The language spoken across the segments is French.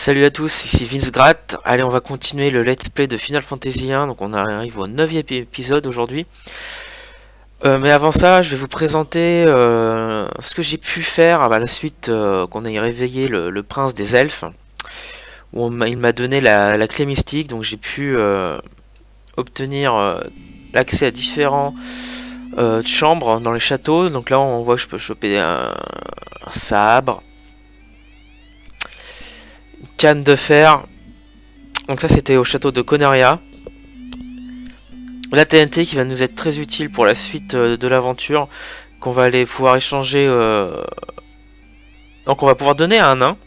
Salut à tous, ici Vince Gratt. Allez, on va continuer le let's play de Final Fantasy 1. Donc on arrive au 9e épisode aujourd'hui. Mais avant ça, je vais vous présenter ce que j'ai pu faire à la suite qu'on ait réveillé le prince des elfes. Où il m'a donné la clé mystique, donc j'ai pu obtenir l'accès à différents chambres dans les châteaux. Donc là on voit que je peux choper un sabre, une canne de fer. Donc ça c'était au château de Conaria. La TNT qui va nous être très utile pour la suite de l'aventure, qu'on va aller pouvoir échanger. Donc on va pouvoir donner à un nain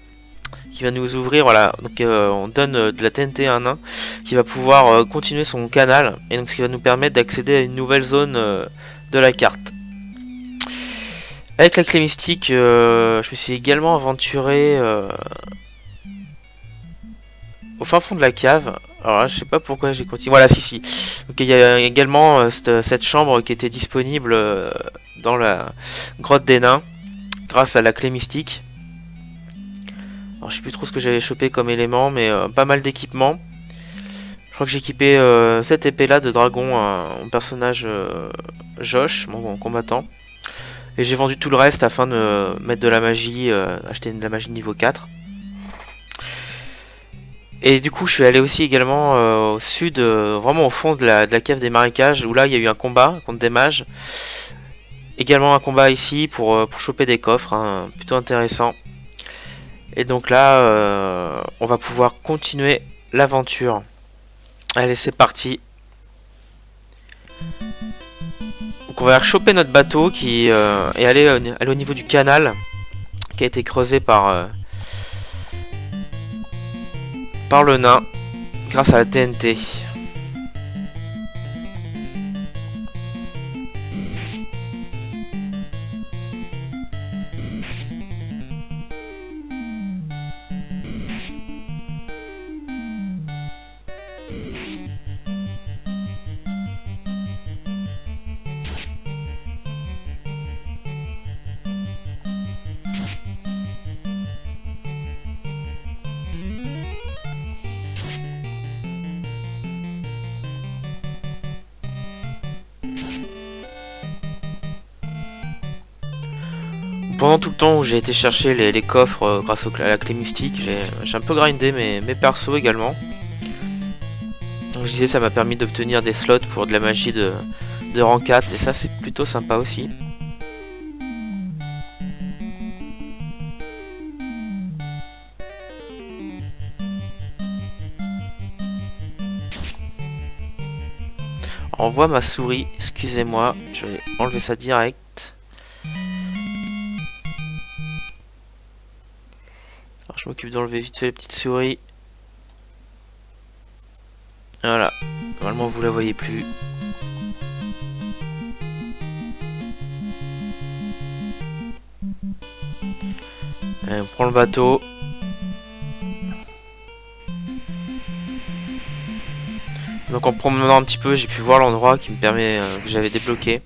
qui va nous ouvrir. Voilà, donc on donne de la TNT à un nain qui va pouvoir continuer son canal, et donc ce qui va nous permettre d'accéder à une nouvelle zone de la carte. Avec la clé mystique, je me suis également aventuré au fin fond de la cave. Alors là, je sais pas pourquoi j'ai continué. Voilà, si. Donc il y a également cette chambre qui était disponible dans la grotte des nains grâce à la clé mystique. Alors je sais plus trop ce que j'avais chopé comme élément, mais pas mal d'équipements. Je crois que j'ai équipé cette épée là de dragon, mon personnage Josh, mon combattant. Et j'ai vendu tout le reste afin de mettre de la magie, acheter de la magie niveau 4. Et du coup, je suis allé aussi également au sud, vraiment au fond de la cave des marécages, où là il y a eu un combat contre des mages. Également un combat ici pour choper des coffres, hein, plutôt intéressant. Et donc là, on va pouvoir continuer l'aventure. Allez, c'est parti. Donc on va choper notre bateau qui est aller au niveau du canal qui a été creusé par le nain grâce à la TNT. Pendant tout le temps où j'ai été chercher les coffres grâce à la clé mystique, j'ai un peu grindé mes persos également. Donc je disais, ça m'a permis d'obtenir des slots pour de la magie de rang 4, et ça c'est plutôt sympa aussi. On voit ma souris, excusez-moi, je vais enlever ça direct. Alors je m'occupe d'enlever vite fait les petites souris. Voilà, normalement vous la voyez plus. Allez, on prend le bateau. Donc en promenant un petit peu, j'ai pu voir l'endroit qui me permet que j'avais débloqué.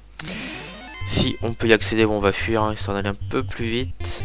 Si on peut y accéder, bon on va fuir hein, histoire d'aller un peu plus vite.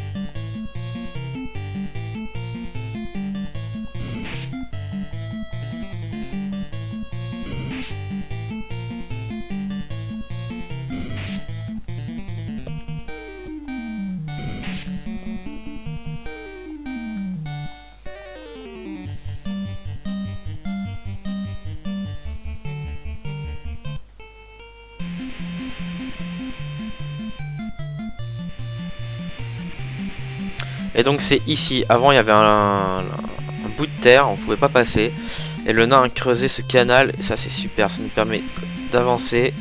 Et donc c'est ici, avant il y avait un bout de terre, on pouvait pas passer. Et le nain a creusé ce canal, et ça c'est super, ça nous permet d'avancer.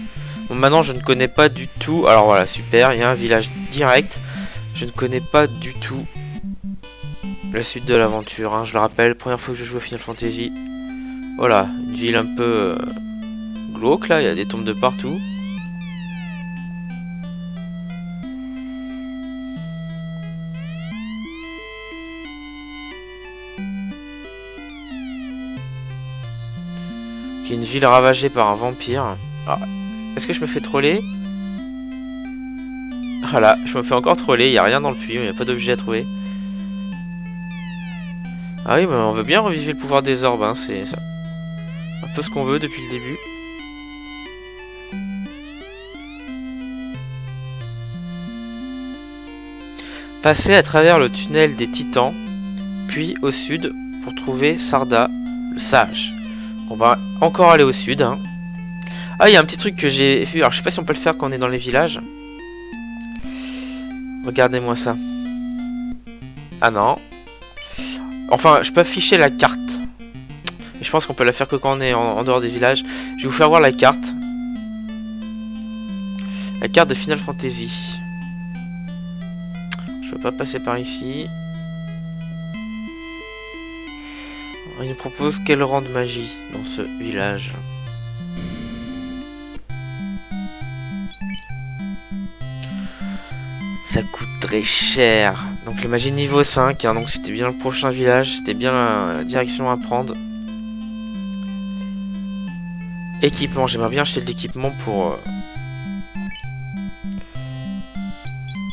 Bon, maintenant je ne connais pas du tout, alors voilà super, il y a un village direct. Je ne connais pas du tout la suite de l'aventure, hein. Je le rappelle, première fois que je joue à Final Fantasy. Voilà, une ville un peu glauque là, il y a des tombes de partout. Qui est une ville ravagée par un vampire. Ah, est-ce que je me fais troller? Voilà, je me fais encore troller, il n'y a rien dans le puits, il n'y a pas d'objet à trouver. Ah oui, mais on veut bien revivre le pouvoir des orbes, hein, c'est ça. Un peu ce qu'on veut depuis le début. Passer à travers le tunnel des titans, puis au sud pour trouver Sarda, le sage. On va encore aller au sud. Hein. Ah, il y a un petit truc que j'ai vu. Alors, je sais pas si on peut le faire quand on est dans les villages. Regardez-moi ça. Ah non. Enfin, je peux afficher la carte. Mais je pense qu'on peut la faire que quand on est en dehors des villages. Je vais vous faire voir la carte. La carte de Final Fantasy. Je peux pas passer par ici. Alors, il nous propose quel rang de magie dans ce village. Ça coûte très cher. Donc le magie niveau 5, hein, donc c'était bien le prochain village, c'était bien la direction à prendre. Équipement, j'aimerais bien acheter de l'équipement pour...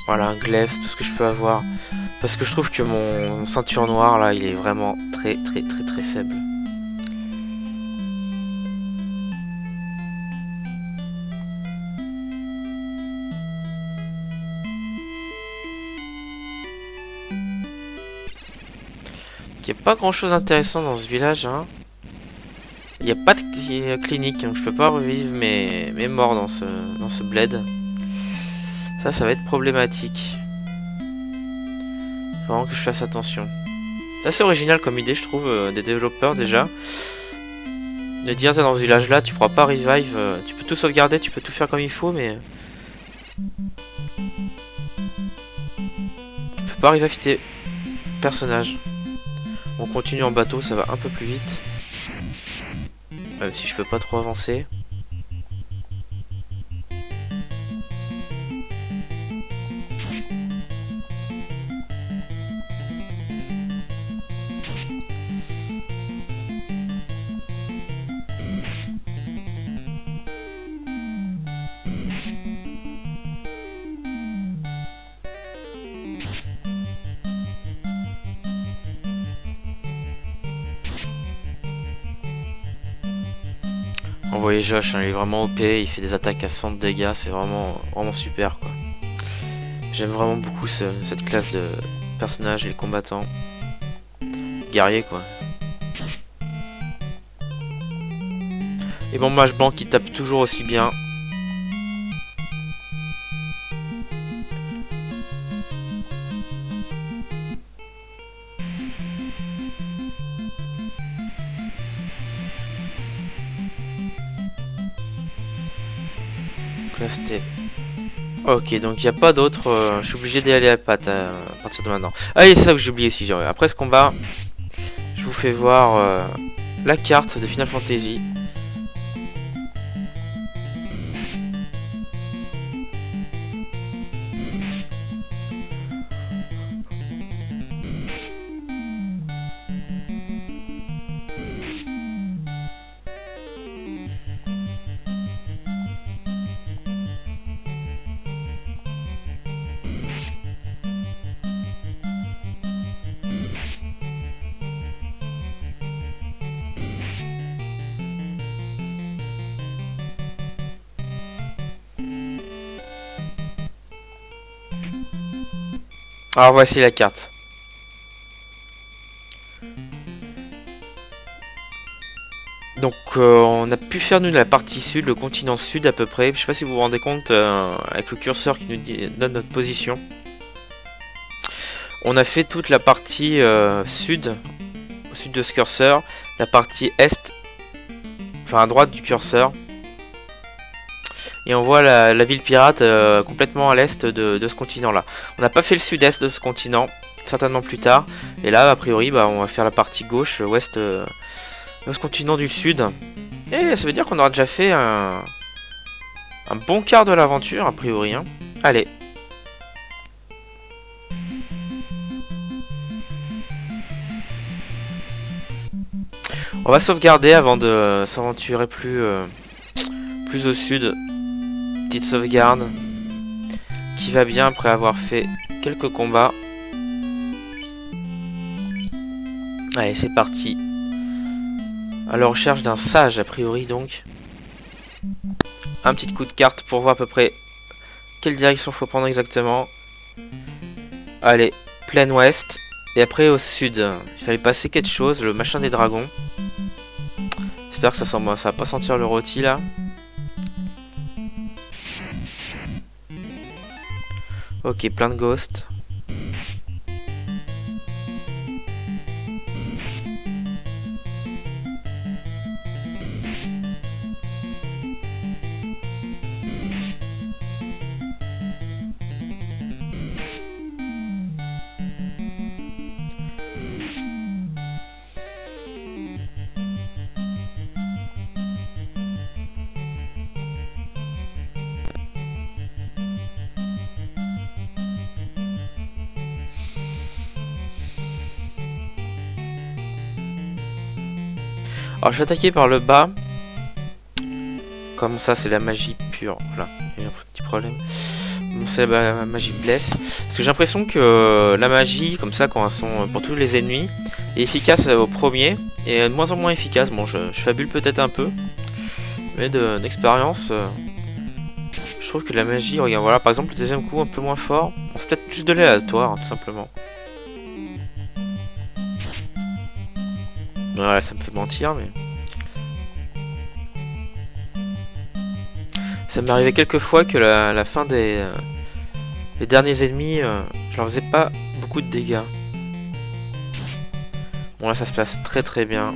Voilà, un glaive, tout ce que je peux avoir. Parce que je trouve que mon ceinture noire, là, il est vraiment très faible. Il n'y a pas grand chose d'intéressant dans ce village, hein. Il n'y a pas de clinique, donc je peux pas revivre mes morts dans ce bled. Ça va être problématique. Faut vraiment que je fasse attention. C'est assez original comme idée, je trouve, des développeurs déjà. De dire, dans ce village-là, tu pourras pas revive. Tu peux tout sauvegarder, tu peux tout faire comme il faut, mais... tu peux pas revive tes personnages. On continue en bateau, ça va un peu plus vite. Même si je peux pas trop avancer. Envoyez Josh, hein, il est vraiment OP, il fait des attaques à 100 de dégâts, c'est vraiment super quoi. J'aime vraiment beaucoup cette classe de personnages et les combattants. Guerriers quoi. Et bon mage blanc qui tape toujours aussi bien. Donc là c'était... Ok, donc il n'y a pas d'autre... je suis obligé d'y aller à patte à partir de maintenant. Ah, et c'est ça que j'ai oublié aussi. Après ce combat, je vous fais voir la carte de Final Fantasy. Alors voici la carte. Donc on a pu faire nous la partie sud, le continent sud à peu près. Je sais pas si vous vous rendez compte avec le curseur qui nous donne notre position. On a fait toute la partie sud, au sud de ce curseur, la partie est, enfin à droite du curseur. Et on voit la ville pirate complètement à l'est de ce continent-là. On n'a pas fait le sud-est de ce continent, certainement plus tard. Et là, a priori, bah, on va faire la partie gauche, ouest de ce continent du sud. Et ça veut dire qu'on aura déjà fait un bon quart de l'aventure, a priori. Hein. Allez. On va sauvegarder avant de s'aventurer plus au sud. Petite sauvegarde qui va bien après avoir fait quelques combats. Allez, c'est parti. À la recherche d'un sage, a priori, donc. Un petit coup de carte pour voir à peu près quelle direction faut prendre exactement. Allez, plein ouest. Et après au sud. Il fallait passer quelque chose, le machin des dragons. J'espère que ça va pas sentir le rôti là. Ok, plein de ghosts. Alors je vais attaquer par le bas. Comme ça c'est la magie pure. Voilà, il y a un petit problème. C'est la magie blesse. Parce que j'ai l'impression que la magie, comme ça, quand elles sont pour tous les ennemis, est efficace au premier et de moins en moins efficace. Bon, je fabule peut-être un peu, mais d'expérience, je trouve que la magie, regarde, voilà, par exemple, le deuxième coup un peu moins fort. Bon, c'est peut-être juste de l'aléatoire, hein, tout simplement. Voilà, ça me fait mentir, mais ça m'est arrivé quelques fois que la fin des les derniers ennemis, je leur faisais pas beaucoup de dégâts. Bon là ça se passe très très bien.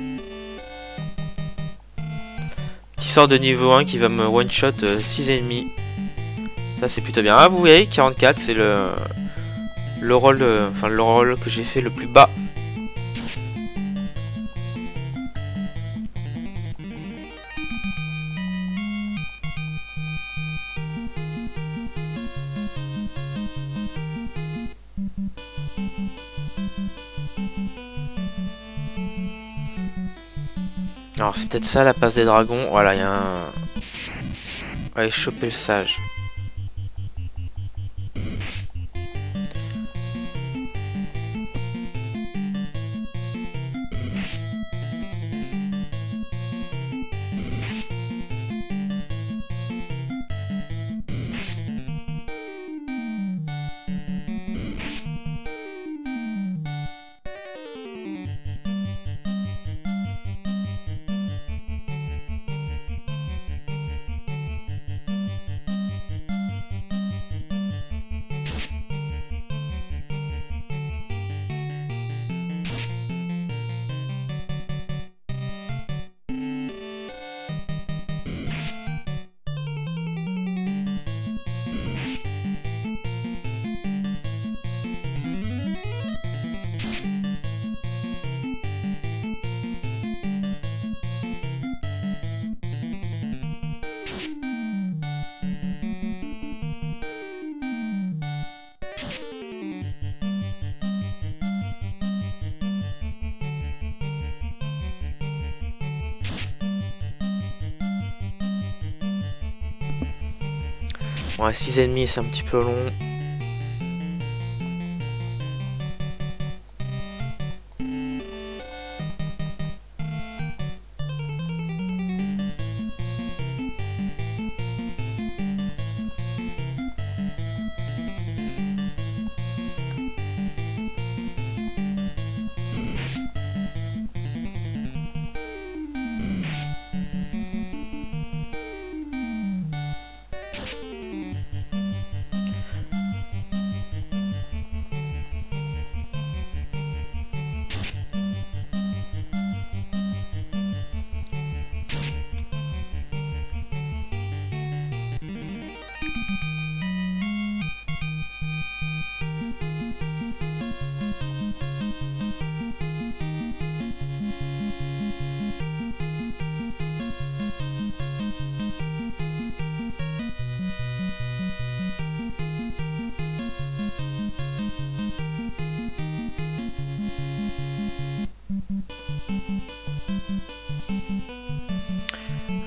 Petit sort de niveau 1 qui va me one shot 6 ennemis. Ça c'est plutôt bien. Ah vous voyez 44 c'est le rôle enfin le rôle que j'ai fait le plus bas. Alors c'est peut-être ça la passe des dragons. Voilà, il y a un... Allez, choper le sage. Bon, à 6 ennemis, c'est un petit peu long.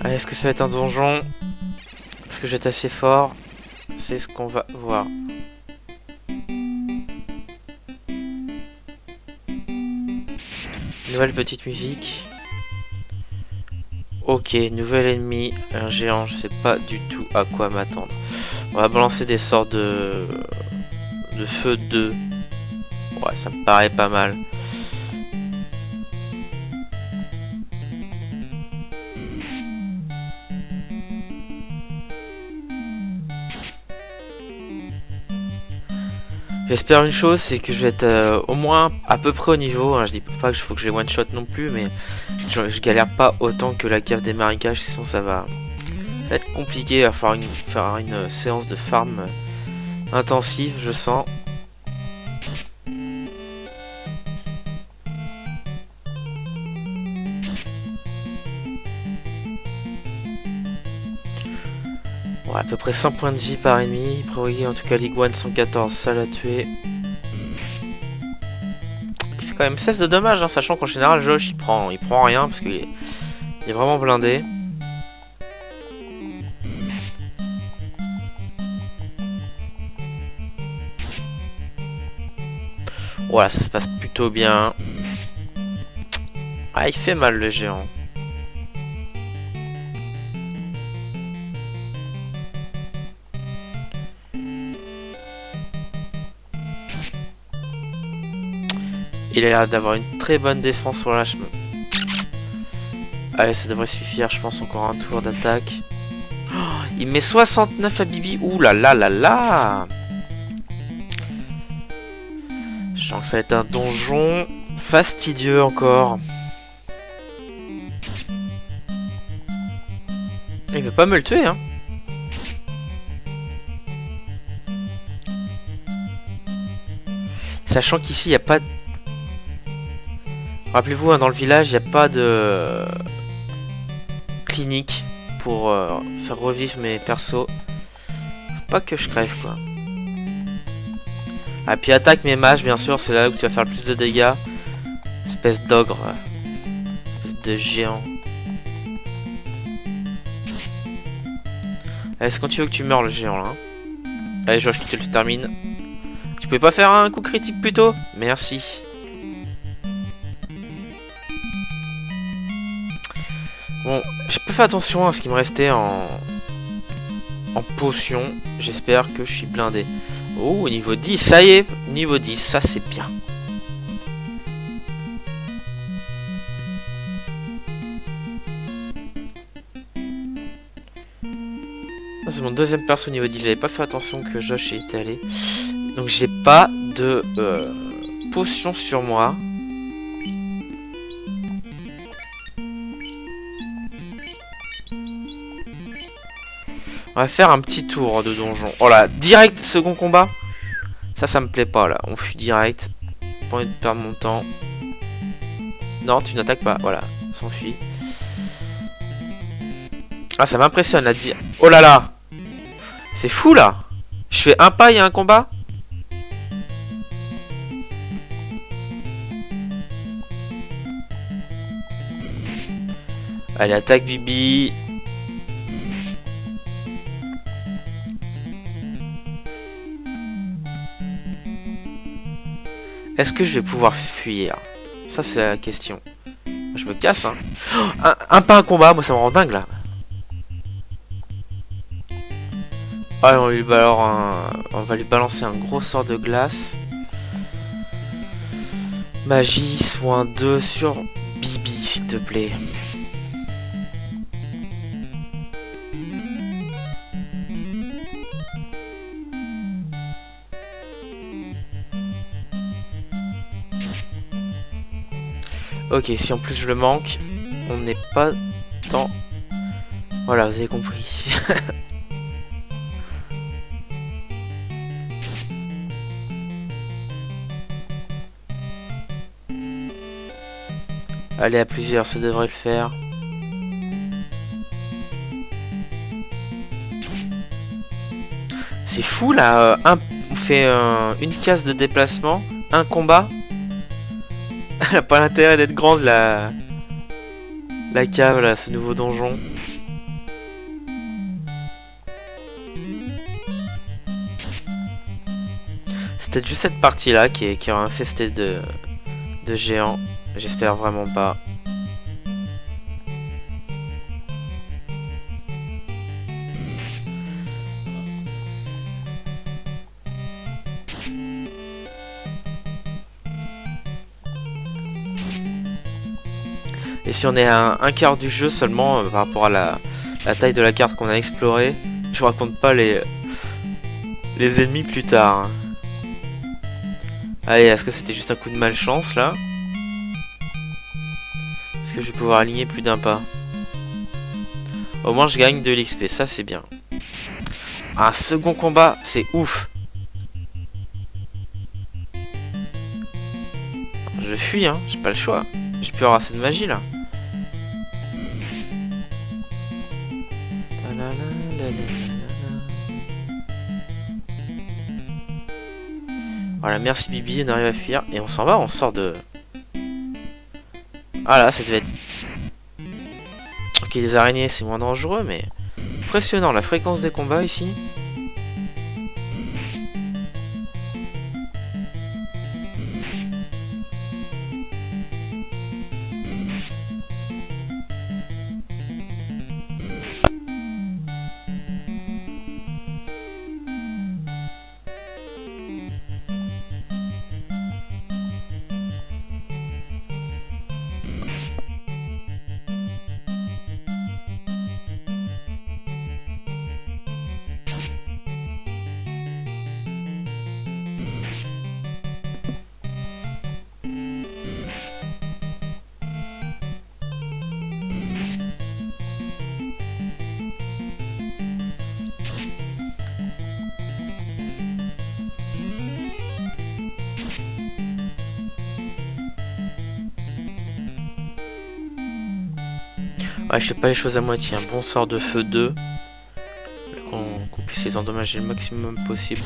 Allez, est-ce que ça va être un donjon? Est-ce que j'étais assez fort? C'est ce qu'on va voir. Nouvelle petite musique. Ok, nouvel ennemi, un géant, je sais pas du tout à quoi m'attendre. On va balancer des sorts de feu 2. Ouais, ça me paraît pas mal. J'espère une chose, c'est que je vais être au moins à peu près au niveau. Hein. Je dis pas qu'il faut que je les one shot non plus, mais je galère pas autant que la cave des marécages, sinon ça va être compliqué à faire une séance de farm intensive, je sens. Ouais, à peu près 100 points de vie par ennemi. Prévoyez en tout cas Ligue 1 114, ça l'a tué. Il fait quand même 16 de dommages, hein, sachant qu'en général Josh il prend rien parce qu'il est vraiment blindé. Voilà, ça se passe plutôt bien. Ah, il fait mal le géant. Il a l'air d'avoir une très bonne défense sur la chemin. Allez, ça devrait suffire, je pense, encore un tour d'attaque. Oh, il met 69 à Bibi. Ouh là là là là. Je sens que ça va être un donjon fastidieux encore. Il veut pas me le tuer, hein. Sachant qu'ici, il n'y a pas... Rappelez-vous, hein, dans le village, il n'y a pas de clinique pour faire revivre mes persos. Faut pas que je crève, quoi. Ah, puis attaque mes mages, bien sûr, c'est là où tu vas faire le plus de dégâts. Espèce d'ogre. Espèce de géant. Allez, c'est quand tu veux que tu meurs, le géant, là. Hein. Allez, Josh, tu te le termines. Tu pouvais pas faire un coup critique plus tôt? Merci. Bon, j'ai pas fait attention à ce qui me restait en potion. J'espère que je suis blindé. Oh, niveau 10, ça y est, niveau 10, ça c'est bien. C'est mon deuxième perso niveau 10, j'avais pas fait attention que Josh y était allé. Donc j'ai pas de potion sur moi. On va faire un petit tour de donjon. Oh là, direct second combat. Ça me plaît pas là. On fuit direct. Pas envie de perdre mon temps. Non, tu n'attaques pas. Voilà, on s'enfuit. Ah, ça m'impressionne là de dire. Oh là là. C'est fou là. Je fais un pas, il y a un combat. Allez, attaque Bibi. Est-ce que je vais pouvoir fuir? Ça, c'est la question. Je me casse, hein. Oh, un pas, un combat, moi ça me rend dingue là. Ah, on va lui balancer un gros sort de glace. Magie, soin 2 sur Bibi, s'il te plaît. Ok, si en plus je le manque, on n'est pas dans... Voilà, vous avez compris. Allez, à plusieurs, ça devrait le faire. C'est fou là, on fait une case de déplacement, un combat. Elle a pas l'intérêt d'être grande la cave là, ce nouveau donjon. C'est peut-être juste cette partie là qui est infestée de géants. J'espère vraiment pas. Et si on est à un quart du jeu seulement par rapport à la taille de la carte qu'on a explorée, je vous raconte pas les ennemis plus tard. Hein. Allez, est-ce que c'était juste un coup de malchance là? Est-ce que je vais pouvoir aligner plus d'un pas? Au moins je gagne de l'XP, ça c'est bien. Un second combat, c'est ouf. Je fuis, hein, j'ai pas le choix. J'ai pu avoir assez de magie là. Voilà, merci Bibi, on arrive à fuir. Et on s'en va, on sort de... Ah là, ça devait être... Ok, les araignées, c'est moins dangereux, mais... Impressionnant, la fréquence des combats ici. Ouais, je fais pas les choses à moitié. Un bon sort de feu 2. Qu'on puisse les endommager le maximum possible.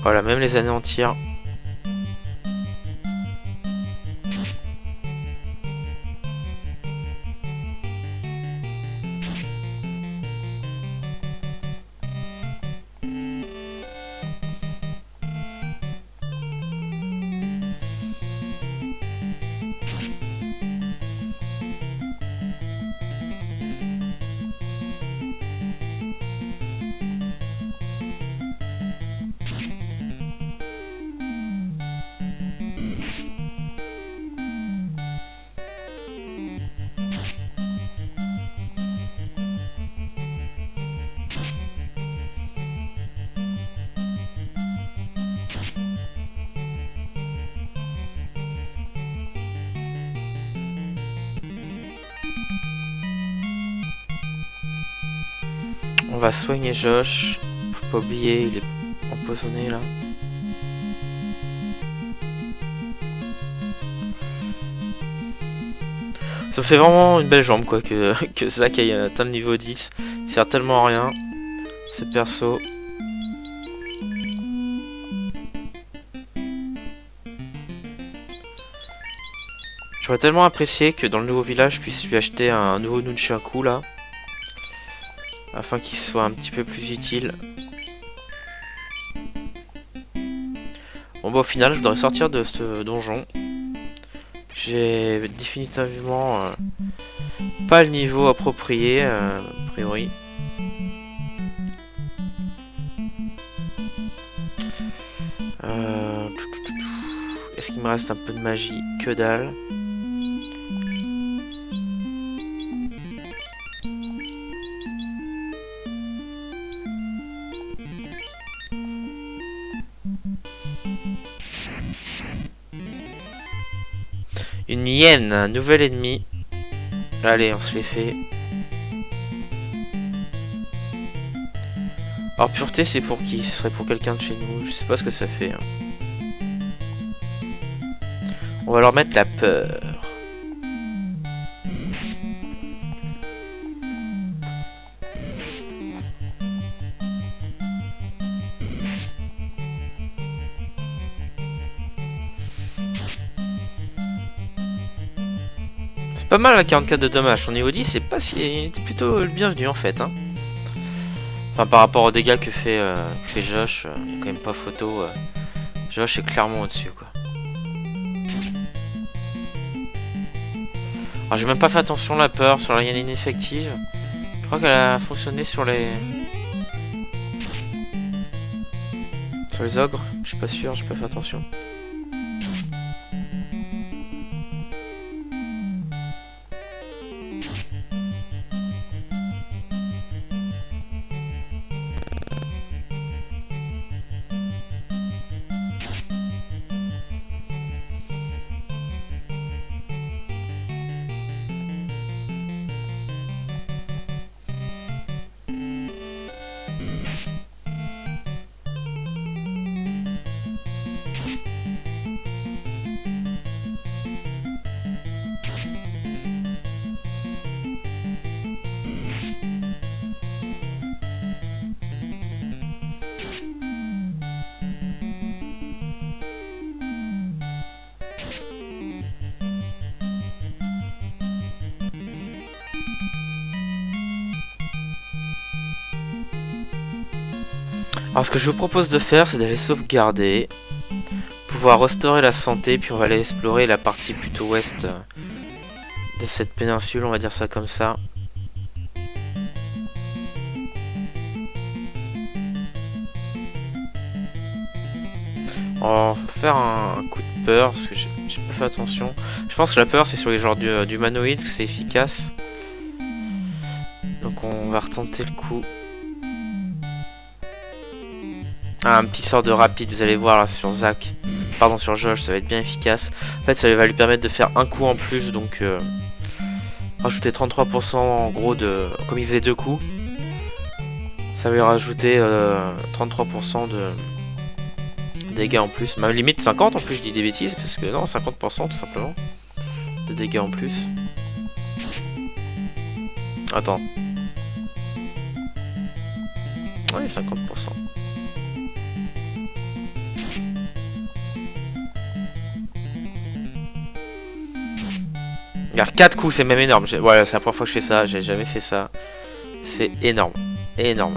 Voilà, même les anéantir. On va soigner Josh. Faut pas oublier, il est empoisonné là. Ça me fait vraiment une belle jambe quoi que Zack ait atteint le niveau 10. Il sert tellement à rien. Ce perso. J'aurais tellement apprécié que dans le nouveau village je puisse lui acheter un nouveau nunchaku là. Afin qu'il soit un petit peu plus utile. Bon bah au final je voudrais sortir de ce donjon. J'ai définitivement pas le niveau approprié a priori. Est-ce qu'il me reste un peu de magie? Que dalle. Une hyène, un nouvel ennemi. Allez, on se les fait. Alors pureté, c'est pour qui? Ce serait pour quelqu'un de chez nous. Je sais pas ce que ça fait. Hein. On va leur mettre la peur. C'est pas mal à 44 de dommages. Son niveau 10, c'est pas si... était plutôt le bienvenu en fait. Hein. Enfin, par rapport aux dégâts que fait Josh, il y a quand même pas photo. Josh est clairement au-dessus quoi. Alors j'ai même pas fait attention la peur sur la liane effective. Je crois qu'elle a fonctionné sur les ogres. Je suis pas sûr, j'ai pas fait attention. Alors ce que je vous propose de faire, c'est d'aller sauvegarder, pouvoir restaurer la santé, puis on va aller explorer la partie plutôt ouest de cette péninsule, on va dire ça comme ça. On va faire un coup de peur, parce que j'ai pas fait attention. Je pense que la peur c'est sur les genres d'humanoïdes que c'est efficace. Donc on va retenter le coup. Ah, un petit sort de rapide, vous allez voir là sur Zach. Pardon, sur Josh, ça va être bien efficace. En fait, ça va lui permettre de faire un coup en plus, donc rajouter 33% en gros de... Comme il faisait 2 coups, ça va lui rajouter 33% de dégâts en plus. Même limite 50 en plus, je dis des bêtises, parce que non, 50% tout simplement de dégâts en plus. Attends. Ouais, 50%. Regarde, 4 coups, c'est même énorme. Voilà, c'est la première fois que je fais ça, j'ai jamais fait ça. C'est énorme. Énorme.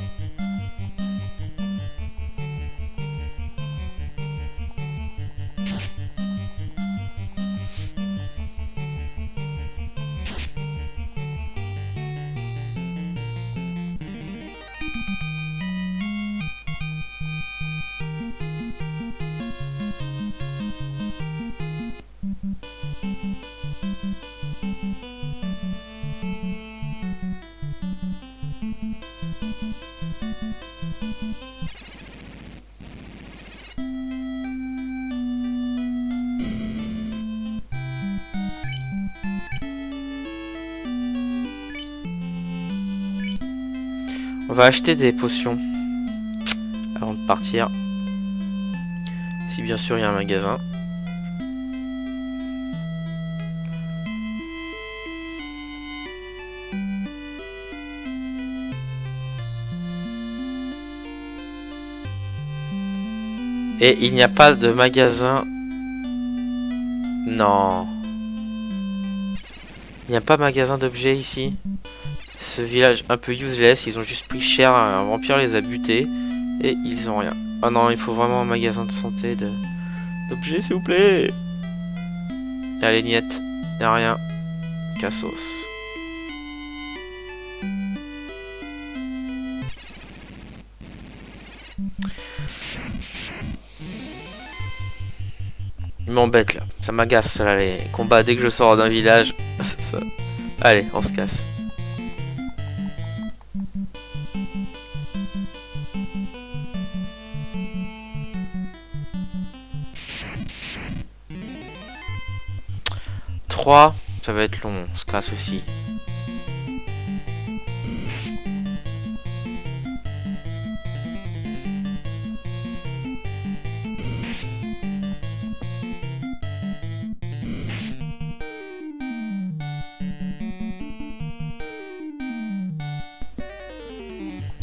On va acheter des potions avant de partir. Si bien sûr il y a un magasin. Et il n'y a pas de magasin. Non. Il n'y a pas de magasin d'objets ici. Ce village un peu useless, ils ont juste pris cher, un vampire les a butés et ils ont rien. Oh non, il faut vraiment un magasin de santé d'objets s'il vous plaît. Allez niette, y'a rien. Cassos. Il m'embête là, ça m'agace là les combats dès que je sors d'un village. Ça. Allez, on se casse. Ça va être long, on se casse aussi.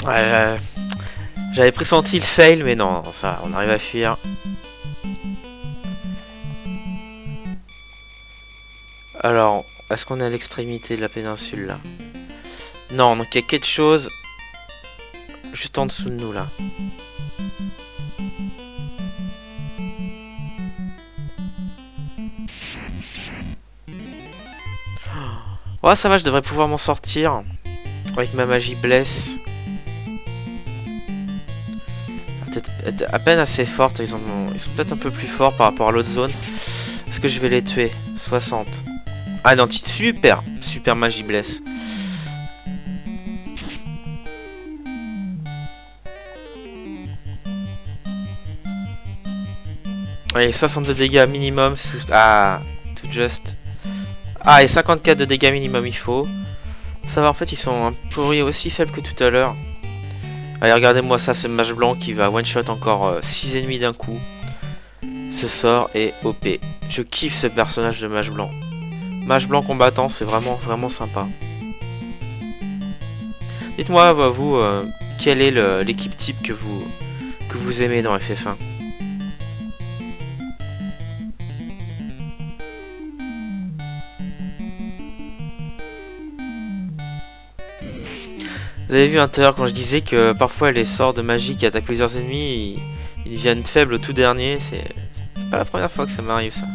Ouais, j'avais pressenti le fail, mais non, ça, on arrive à fuir. Alors, est-ce qu'on est à l'extrémité de la péninsule là? Non, donc il y a quelque chose juste en dessous de nous là. Ouais, ça va, je devrais pouvoir m'en sortir. Avec ma magie bless. Peut-être être à peine assez forte. Ils sont peut-être un peu plus forts par rapport à l'autre zone. Est-ce que je vais les tuer? 60. Ah non, super. Super magie bless. Allez, 62 dégâts minimum. Ah, tout juste. Ah, et 54 de dégâts minimum il faut. Ça va, en fait, ils sont un peu aussi faibles que tout à l'heure. Allez, regardez-moi ça, ce mage blanc qui va one-shot encore 6 ennemis d'un coup. Ce sort est OP. Je kiffe ce personnage de mage blanc. Mage blanc combattant, c'est vraiment, vraiment sympa. Dites-moi, vous, quelle est l'équipe type que vous aimez dans FF1? Vous avez vu tout à l'heure quand je disais que parfois les sorts de magie qui attaquent plusieurs ennemis, ils deviennent faibles au tout dernier. C'est pas la première fois que ça m'arrive ça.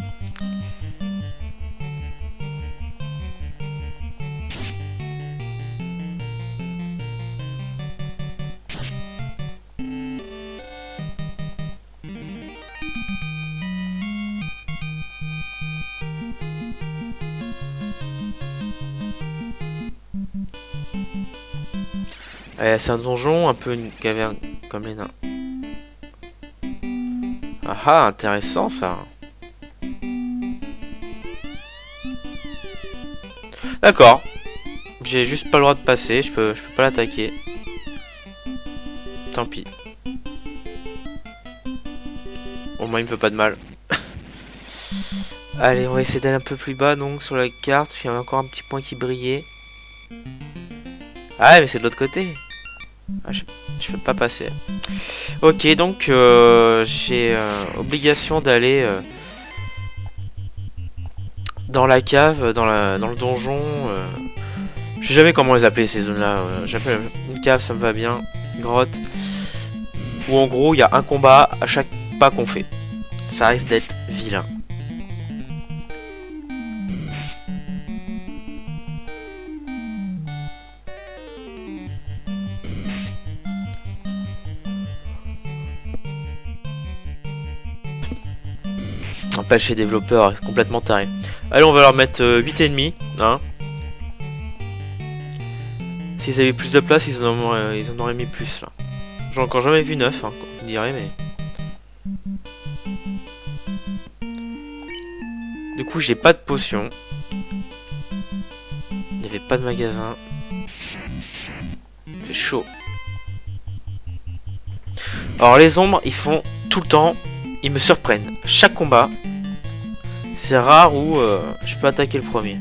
C'est un donjon, un peu une caverne comme les nains. Ah ah, intéressant ça. D'accord. J'ai juste pas le droit de passer, je peux pas l'attaquer. Tant pis. Bon, moi il me fait pas de mal. Allez, on va essayer d'aller un peu plus bas donc sur la carte. Il y a encore un petit point qui brillait. Ah, mais c'est de l'autre côté. Ah, je peux pas passer. Ok, donc j'ai obligation d'aller dans la cave, dans le donjon. Je sais jamais comment les appeler ces zones-là. J'appelle une cave, ça me va bien. Une grotte. Où en gros il y a un combat à chaque pas qu'on fait. Ça risque d'être vilain. N'empêche chez développeurs complètement taré. Allez, on va leur mettre 8 ennemis. Hein. S'ils avaient plus de place, ils en auraient mis plus là. J'ai encore jamais vu 9, hein, vous me direz, mais. Du coup, j'ai pas de potion. Il n'y avait pas de magasin. C'est chaud. Alors, les ombres, ils font tout le temps. Ils me surprennent. Chaque combat. C'est rare où je peux attaquer le premier.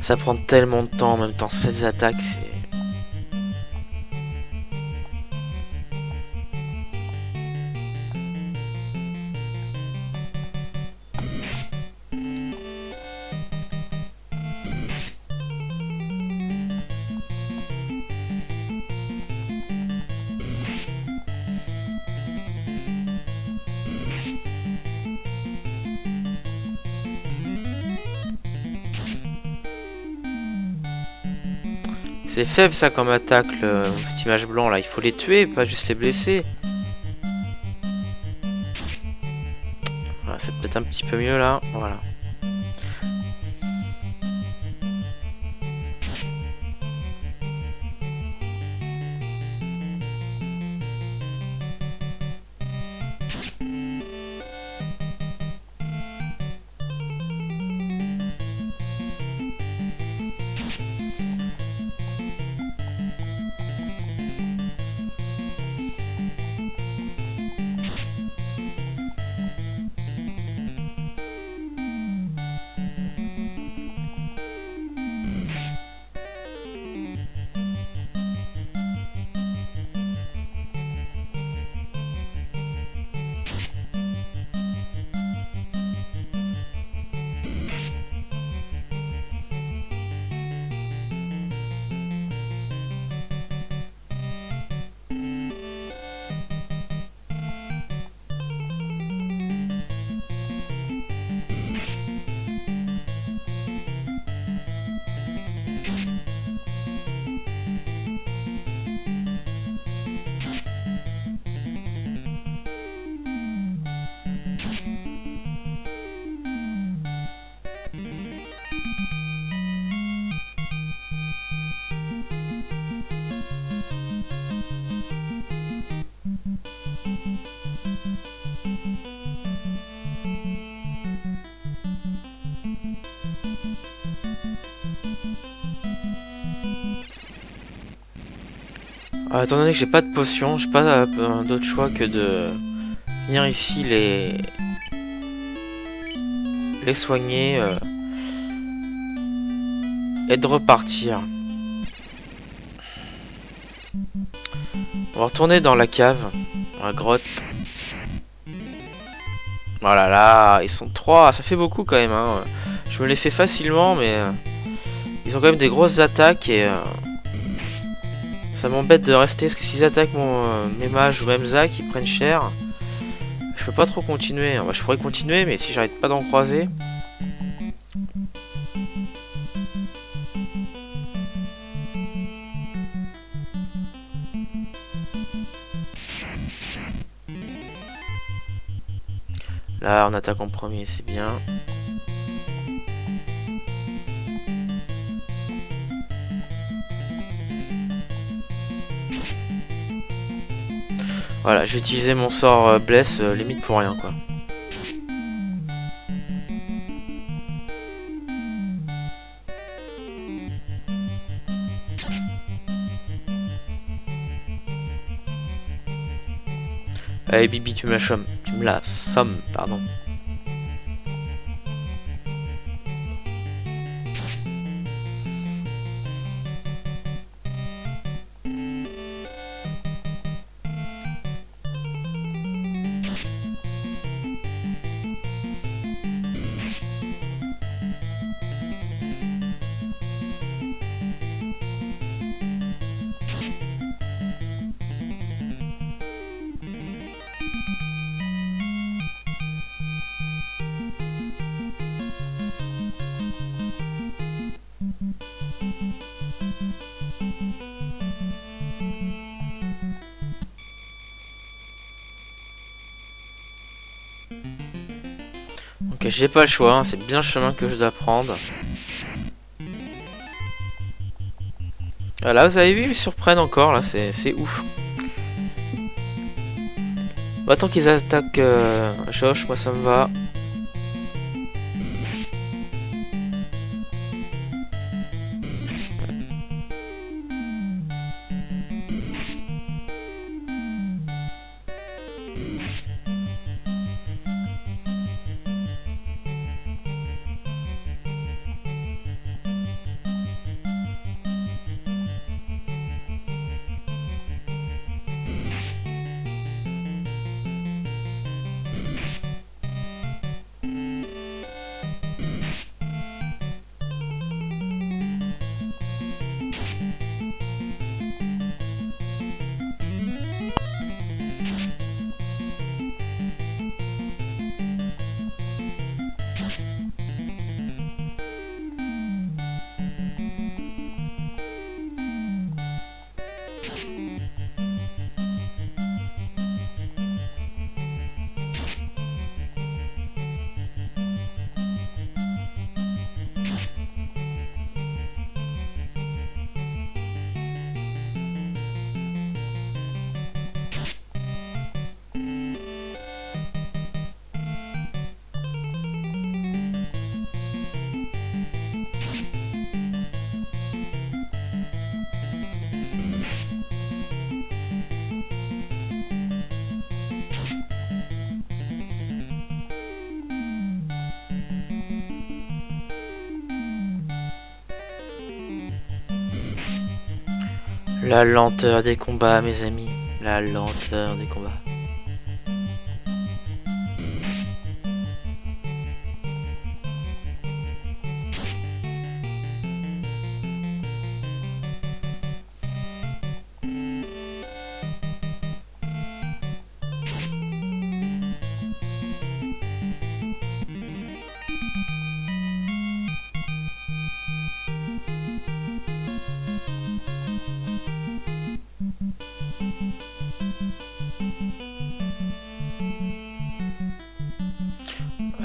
Ça prend tellement de temps en même temps. 7 attaques, c'est. C'est faible ça comme attaque, le petit mage blanc là. Il faut les tuer, pas juste les blesser. Voilà, c'est peut-être un petit peu mieux là. Voilà. Étant donné que j'ai pas de potion, j'ai pas d'autre choix que de venir ici les soigner et de repartir. On va retourner dans la cave, dans la grotte. Voilà, là, ils sont 3, ça fait beaucoup quand même. Hein. Je me les fais facilement, mais ils ont quand même des grosses attaques et ça m'embête de rester, parce que s'ils attaquent mes mages ou même Zac, ils prennent cher. Je peux pas trop continuer. Bah, je pourrais continuer, mais si j'arrête pas d'en croiser. Là, on attaque en premier, c'est bien. Voilà, je vais utiliser mon sort bless limite pour rien, quoi. Allez Bibi, tu me la sommes. Tu me la sommes, pardon. Ok, j'ai pas le choix, hein, c'est bien le chemin que je dois prendre. Voilà, vous avez vu, ils me surprennent encore, là, c'est ouf. Bah, tant qu'ils attaquent Josh, moi ça me va. La lenteur des combats, mes amis. La lenteur des combats.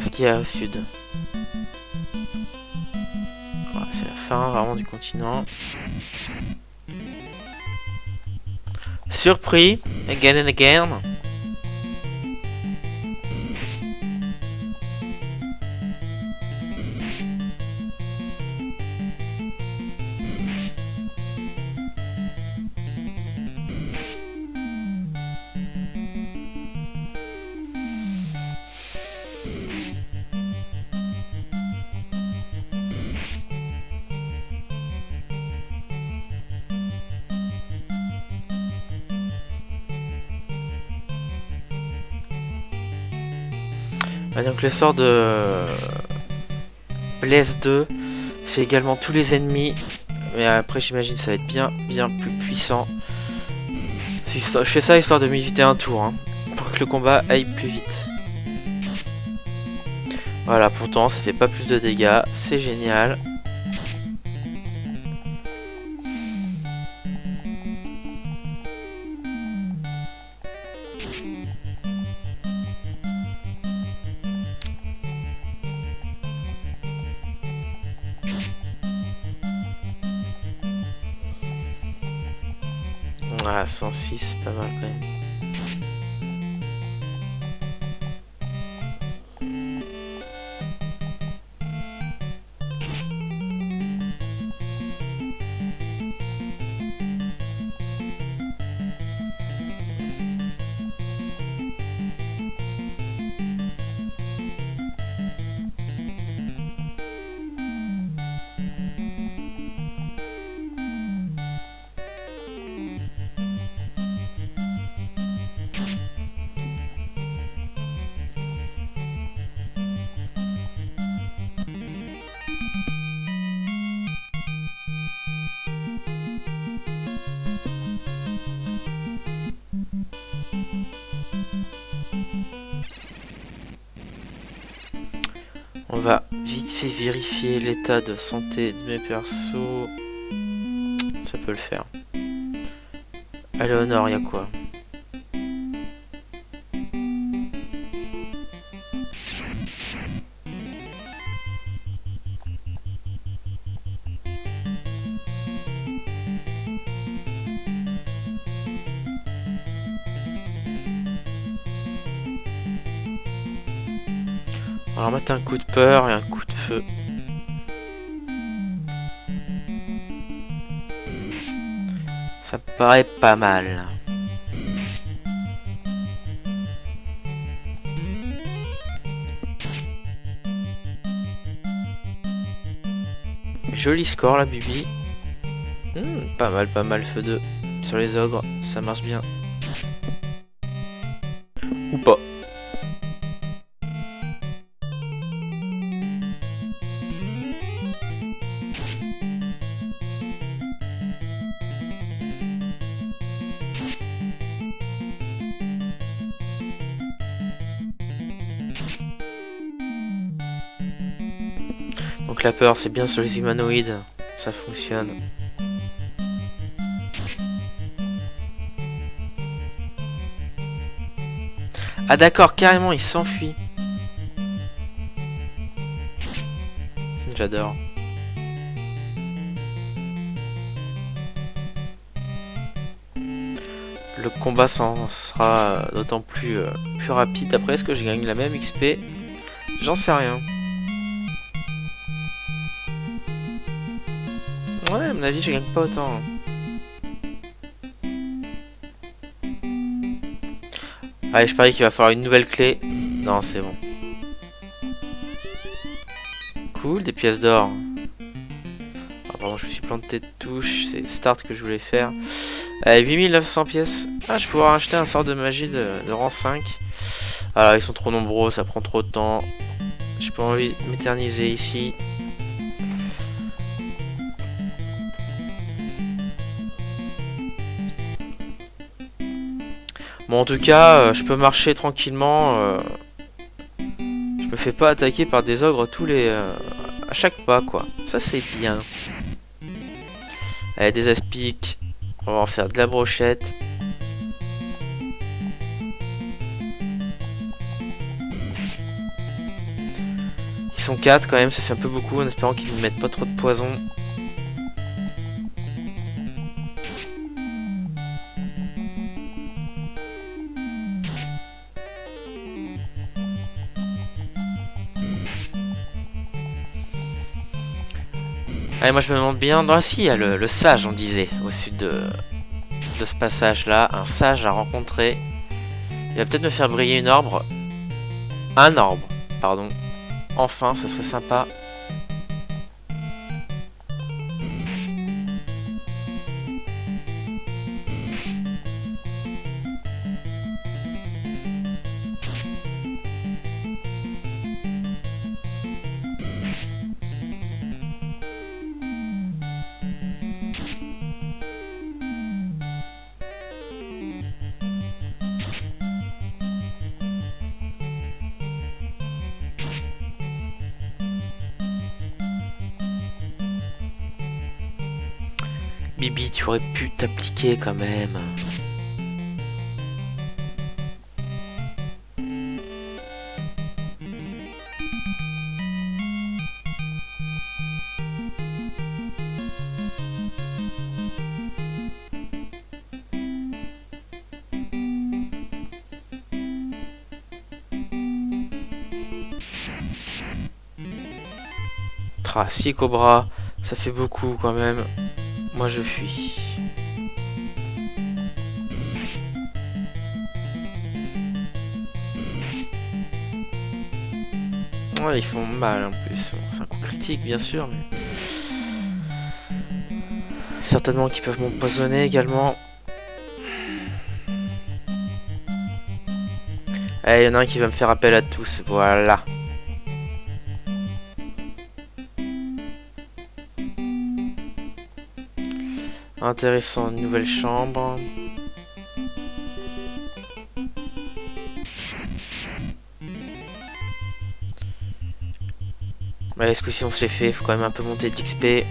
Ce qu'il y a au sud. Voilà, c'est la fin vraiment du continent. Surpris, again and again. Ah, donc le sort de Blaze 2 fait également tous les ennemis. Mais après j'imagine ça va être bien plus puissant. Je fais ça histoire de m'éviter un tour, hein, pour que le combat aille plus vite. Voilà, pourtant ça fait pas plus de dégâts, c'est génial. Ah, 106, pas mal quand même. On va vite fait vérifier l'état de santé de mes persos. Ça peut le faire. Allez au nord, y'a quoi? On va leur mettre un coup de peur et un coup de feu. Ça me paraît pas mal. Joli score là, Bibi. Pas mal, feu 2 sur les ogres, ça marche bien. Ou pas. Donc la peur, c'est bien sur les humanoïdes, ça fonctionne. Ah d'accord, carrément, il s'enfuit. J'adore. Le combat sera d'autant plus rapide. Après, est-ce que je gagne la même XP? J'en sais rien. Ouais, à mon avis, je gagne pas autant. Allez, je parie qu'il va falloir une nouvelle clé. Non, c'est bon. Cool, des pièces d'or. Ah, pardon, je me suis planté de touche. C'est start que je voulais faire. Allez, 8900 pièces. Ah, je vais pouvoir acheter un sort de magie de rang 5. Ah, ils sont trop nombreux, ça prend trop de temps. J'ai pas envie de m'éterniser ici. Bon, en tout cas, je peux marcher tranquillement. Je me fais pas attaquer par des ogres à chaque pas, quoi. Ça, c'est bien. Allez, des aspics. On va en faire de la brochette. sont 4 quand même, ça fait un peu beaucoup en espérant qu'ils ne mettent pas trop de poison. Allez, moi je me demande bien... Non, si, il y a le sage, on disait, au sud de ce passage-là. Un sage à rencontrer. Il va peut-être me faire briller une orbe. Un orbe, pardon. Enfin, ce serait sympa. Bibi, tu aurais pu t'appliquer quand même. Tra, 6 cobras, ça fait beaucoup quand même. Moi je fuis. Ouais, ils font mal en plus. Bon, c'est un coup critique bien sûr, mais... Certainement qu'ils peuvent m'empoisonner également. Eh, il y en a un qui va me faire appel à tous, voilà. Intéressant, une nouvelle chambre. Ouais, est-ce que si on se les fait, faut quand même un peu monter de l'XP.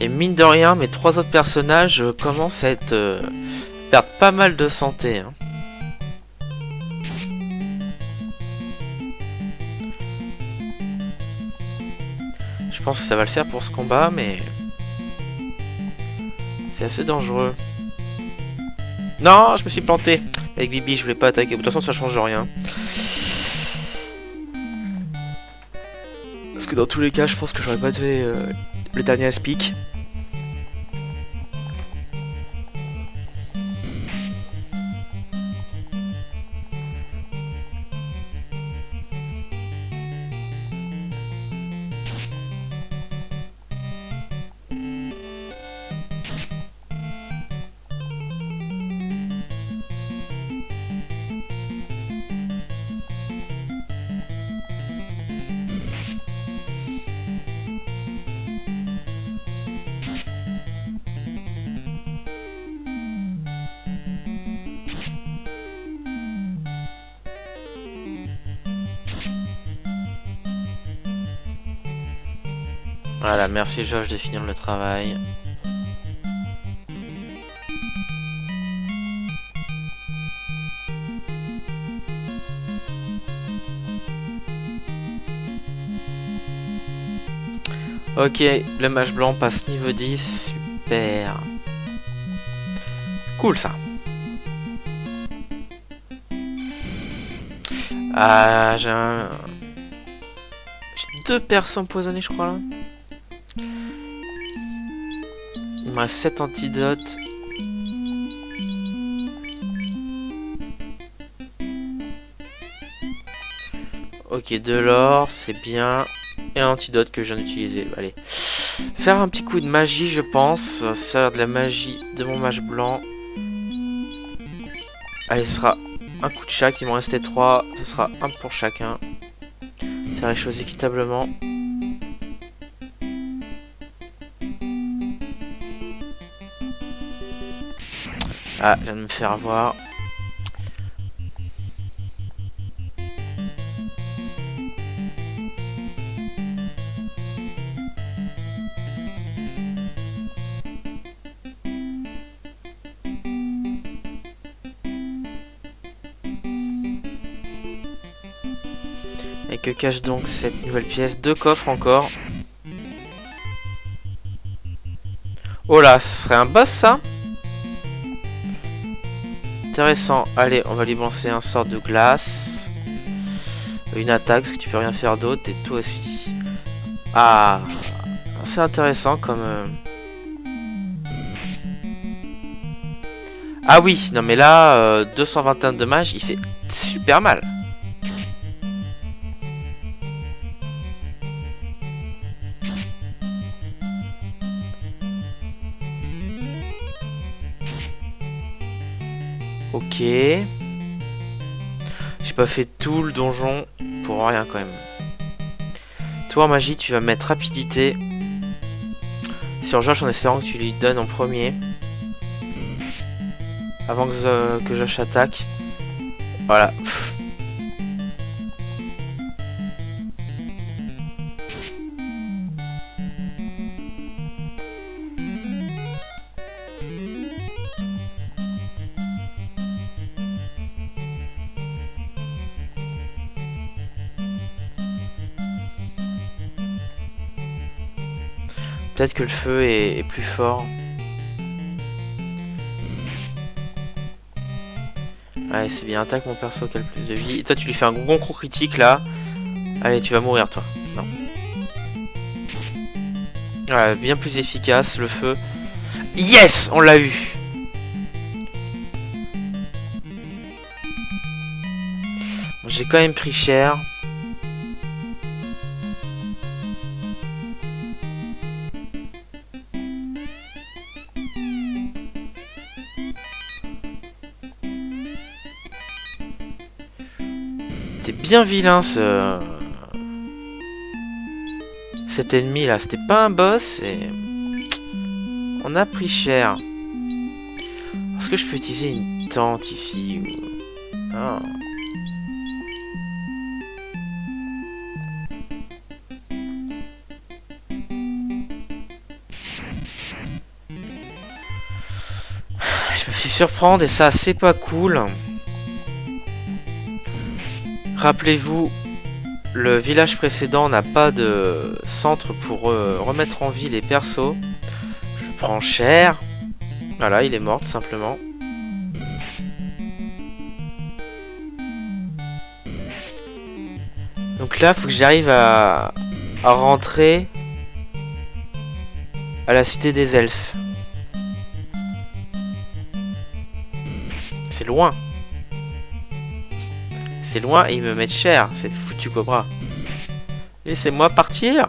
Et mine de rien, mes 3 autres personnages commencent à être perdre pas mal de santé. Hein. Je pense que ça va le faire pour ce combat, mais c'est assez dangereux. Non, je me suis planté. Avec Bibi, je voulais pas attaquer. De toute façon, ça change rien. Parce que dans tous les cas, je pense que j'aurais pas tué le dernier Aspic. Voilà, merci Josh de finir le travail. Ok, le mage blanc passe niveau 10, super. Cool ça. Ah, j'ai 2 persos empoisonnés je crois là. Il me reste 7 antidotes. Ok, de l'or, c'est bien. Et un antidote que je viens d'utiliser. Allez. Faire un petit coup de magie, je pense. Ça, de la magie de mon mage blanc. Allez, ce sera un coup de chaque. Il m'en restait 3. Ce sera un pour chacun. Faire les choses équitablement. Ah, je viens de me faire avoir. Et que cache donc cette nouvelle pièce? 2 coffres encore. Oh là, ce serait un boss ça? Intéressant. Allez, on va lui lancer un sort de glace. Une attaque, parce que tu peux rien faire d'autre. Et toi aussi. Ah, c'est intéressant comme... Ah oui, non mais là, 221 de dommages, il fait super mal. Ok. J'ai pas fait tout le donjon pour rien quand même. Toi, magie, tu vas mettre rapidité sur Josh en espérant que tu lui donnes en premier. Avant que Josh attaque. Voilà. Peut-être que le feu est plus fort. Ouais, c'est bien. Attaque mon perso qui a le plus de vie. Et toi, tu lui fais un bon coup critique là. Allez, tu vas mourir, toi. Non. Ouais, bien plus efficace, le feu. Yes! On l'a eu! Bon, j'ai quand même pris cher. C'était bien vilain cet ennemi là. C'était pas un boss et on a pris cher. Est-ce que je peux utiliser une tente ici ou... Oh. Je me fais surprendre et ça c'est pas cool. Rappelez-vous, le village précédent n'a pas de centre pour remettre en vie les persos. Je prends cher. Voilà, il est mort tout simplement. Donc là, il faut que j'arrive à rentrer à la cité des elfes. C'est loin. C'est loin et ils me mettent cher. C'est foutu Cobra. Laissez-moi partir.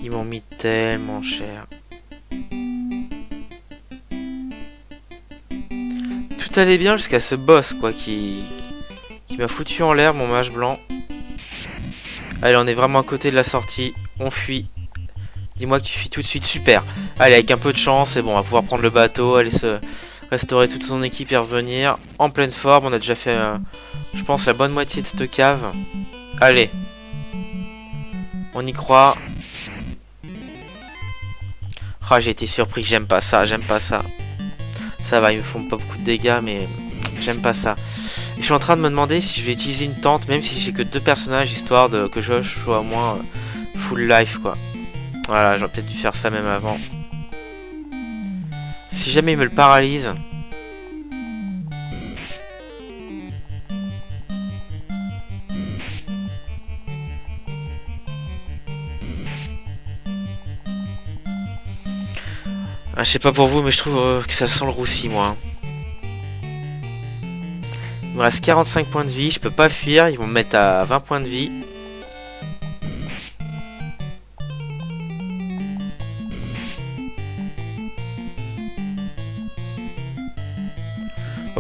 Ils m'ont mis tellement cher. Tout allait bien jusqu'à ce boss quoi qui m'a foutu en l'air mon mage blanc. Allez, on est vraiment à côté de la sortie. On fuit. Dis-moi que tu fuis tout de suite. Super. Allez, avec un peu de chance, c'est bon. On va pouvoir prendre le bateau, aller se restaurer toute son équipe et revenir en pleine forme. On a déjà fait, je pense, la bonne moitié de cette cave. Allez. On y croit. Oh, j'ai été surpris. J'aime pas ça. J'aime pas ça. Ça va, ils me font pas beaucoup de dégâts, mais j'aime pas ça. Et je suis en train de me demander si je vais utiliser une tente, même si j'ai que 2 personnages, histoire de que Josh soit au moins full life, quoi. Voilà, j'aurais peut-être dû faire ça même avant. Si jamais il me le paralyse... Ah, je sais pas pour vous, mais je trouve que ça sent le roussi, moi. Il me reste 45 points de vie, je peux pas fuir, ils vont me mettre à 20 points de vie.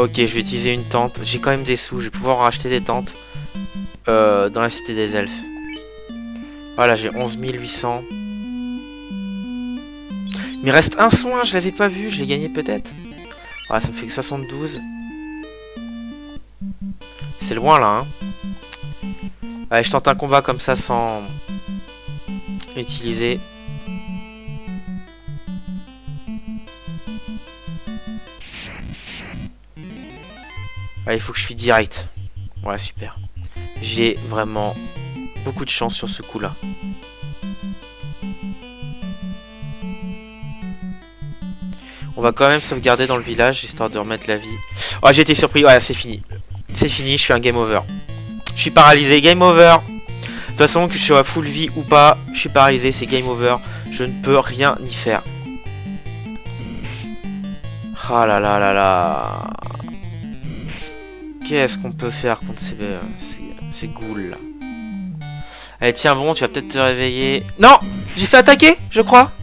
Ok, je vais utiliser une tente. J'ai quand même des sous, je vais pouvoir en racheter des tentes dans la cité des elfes. Voilà, j'ai 11 800. Il me reste un soin, je l'avais pas vu, je l'ai gagné peut-être. Voilà, ça me fait que 72. C'est loin là, hein. Allez, je tente un combat comme ça sans utiliser. Allez, il faut que je suis direct. Voilà, super. J'ai vraiment beaucoup de chance sur ce coup-là. On va quand même sauvegarder dans le village, histoire de remettre la vie. Oh, j'ai été surpris. Voilà, c'est fini. C'est fini, je suis un game over. Je suis paralysé, game over. De toute façon, que je sois full vie ou pas, je suis paralysé, c'est game over. Je ne peux rien y faire. Ah là là là là. Qu'est-ce qu'on peut faire contre ces ghouls là? Allez, tiens, bon, tu vas peut-être te réveiller. Non! J'ai fait attaquer, je crois.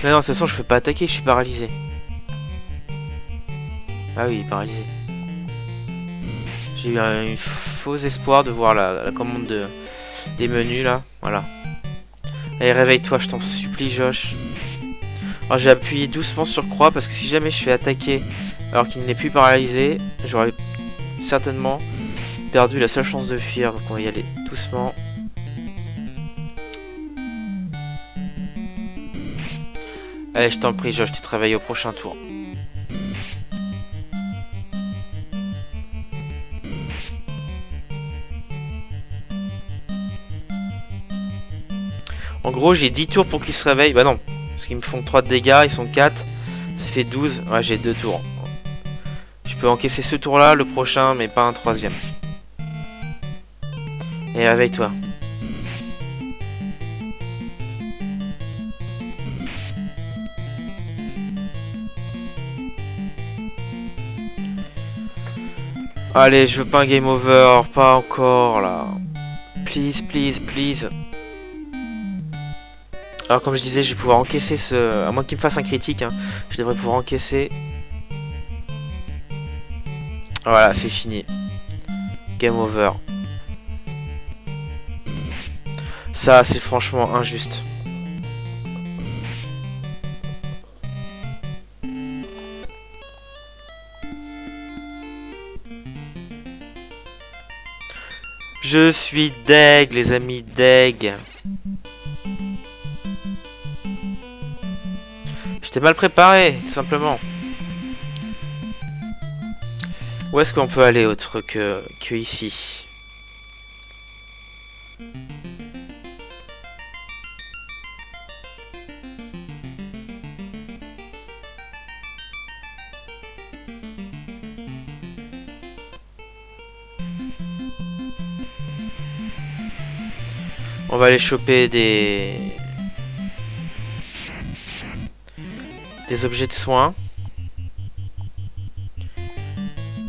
Mais non, de toute façon, je peux pas attaquer, je suis paralysé. Ah oui, paralysé. J'ai eu un faux espoir de voir la commande des menus là. Voilà. Allez, réveille-toi, je t'en supplie, Josh. Alors, j'ai appuyé doucement sur croix parce que si jamais je fais attaquer alors qu'il n'est plus paralysé, j'aurais certainement perdu la seule chance de fuir. Donc, on va y aller doucement. Allez, je t'en prie, Josh, tu te réveilles au prochain tour. En gros, j'ai 10 tours pour qu'ils se réveillent. Bah non, parce qu'ils me font 3 de dégâts, ils sont 4. Ça fait 12. Ouais, j'ai 2 tours. Je peux encaisser ce tour-là, le prochain, mais pas un troisième. Et réveille-toi. Allez, je veux pas un game over, pas encore là. Please, please, please. Alors comme je disais, je vais pouvoir encaisser ce... À moins qu'il me fasse un critique, hein, je devrais pouvoir encaisser. Voilà, c'est fini. Game over. Ça, c'est franchement injuste. Je suis deg, les amis, deg. J'étais mal préparé, tout simplement. Où est-ce qu'on peut aller autre que ici? On va aller choper des objets de soins.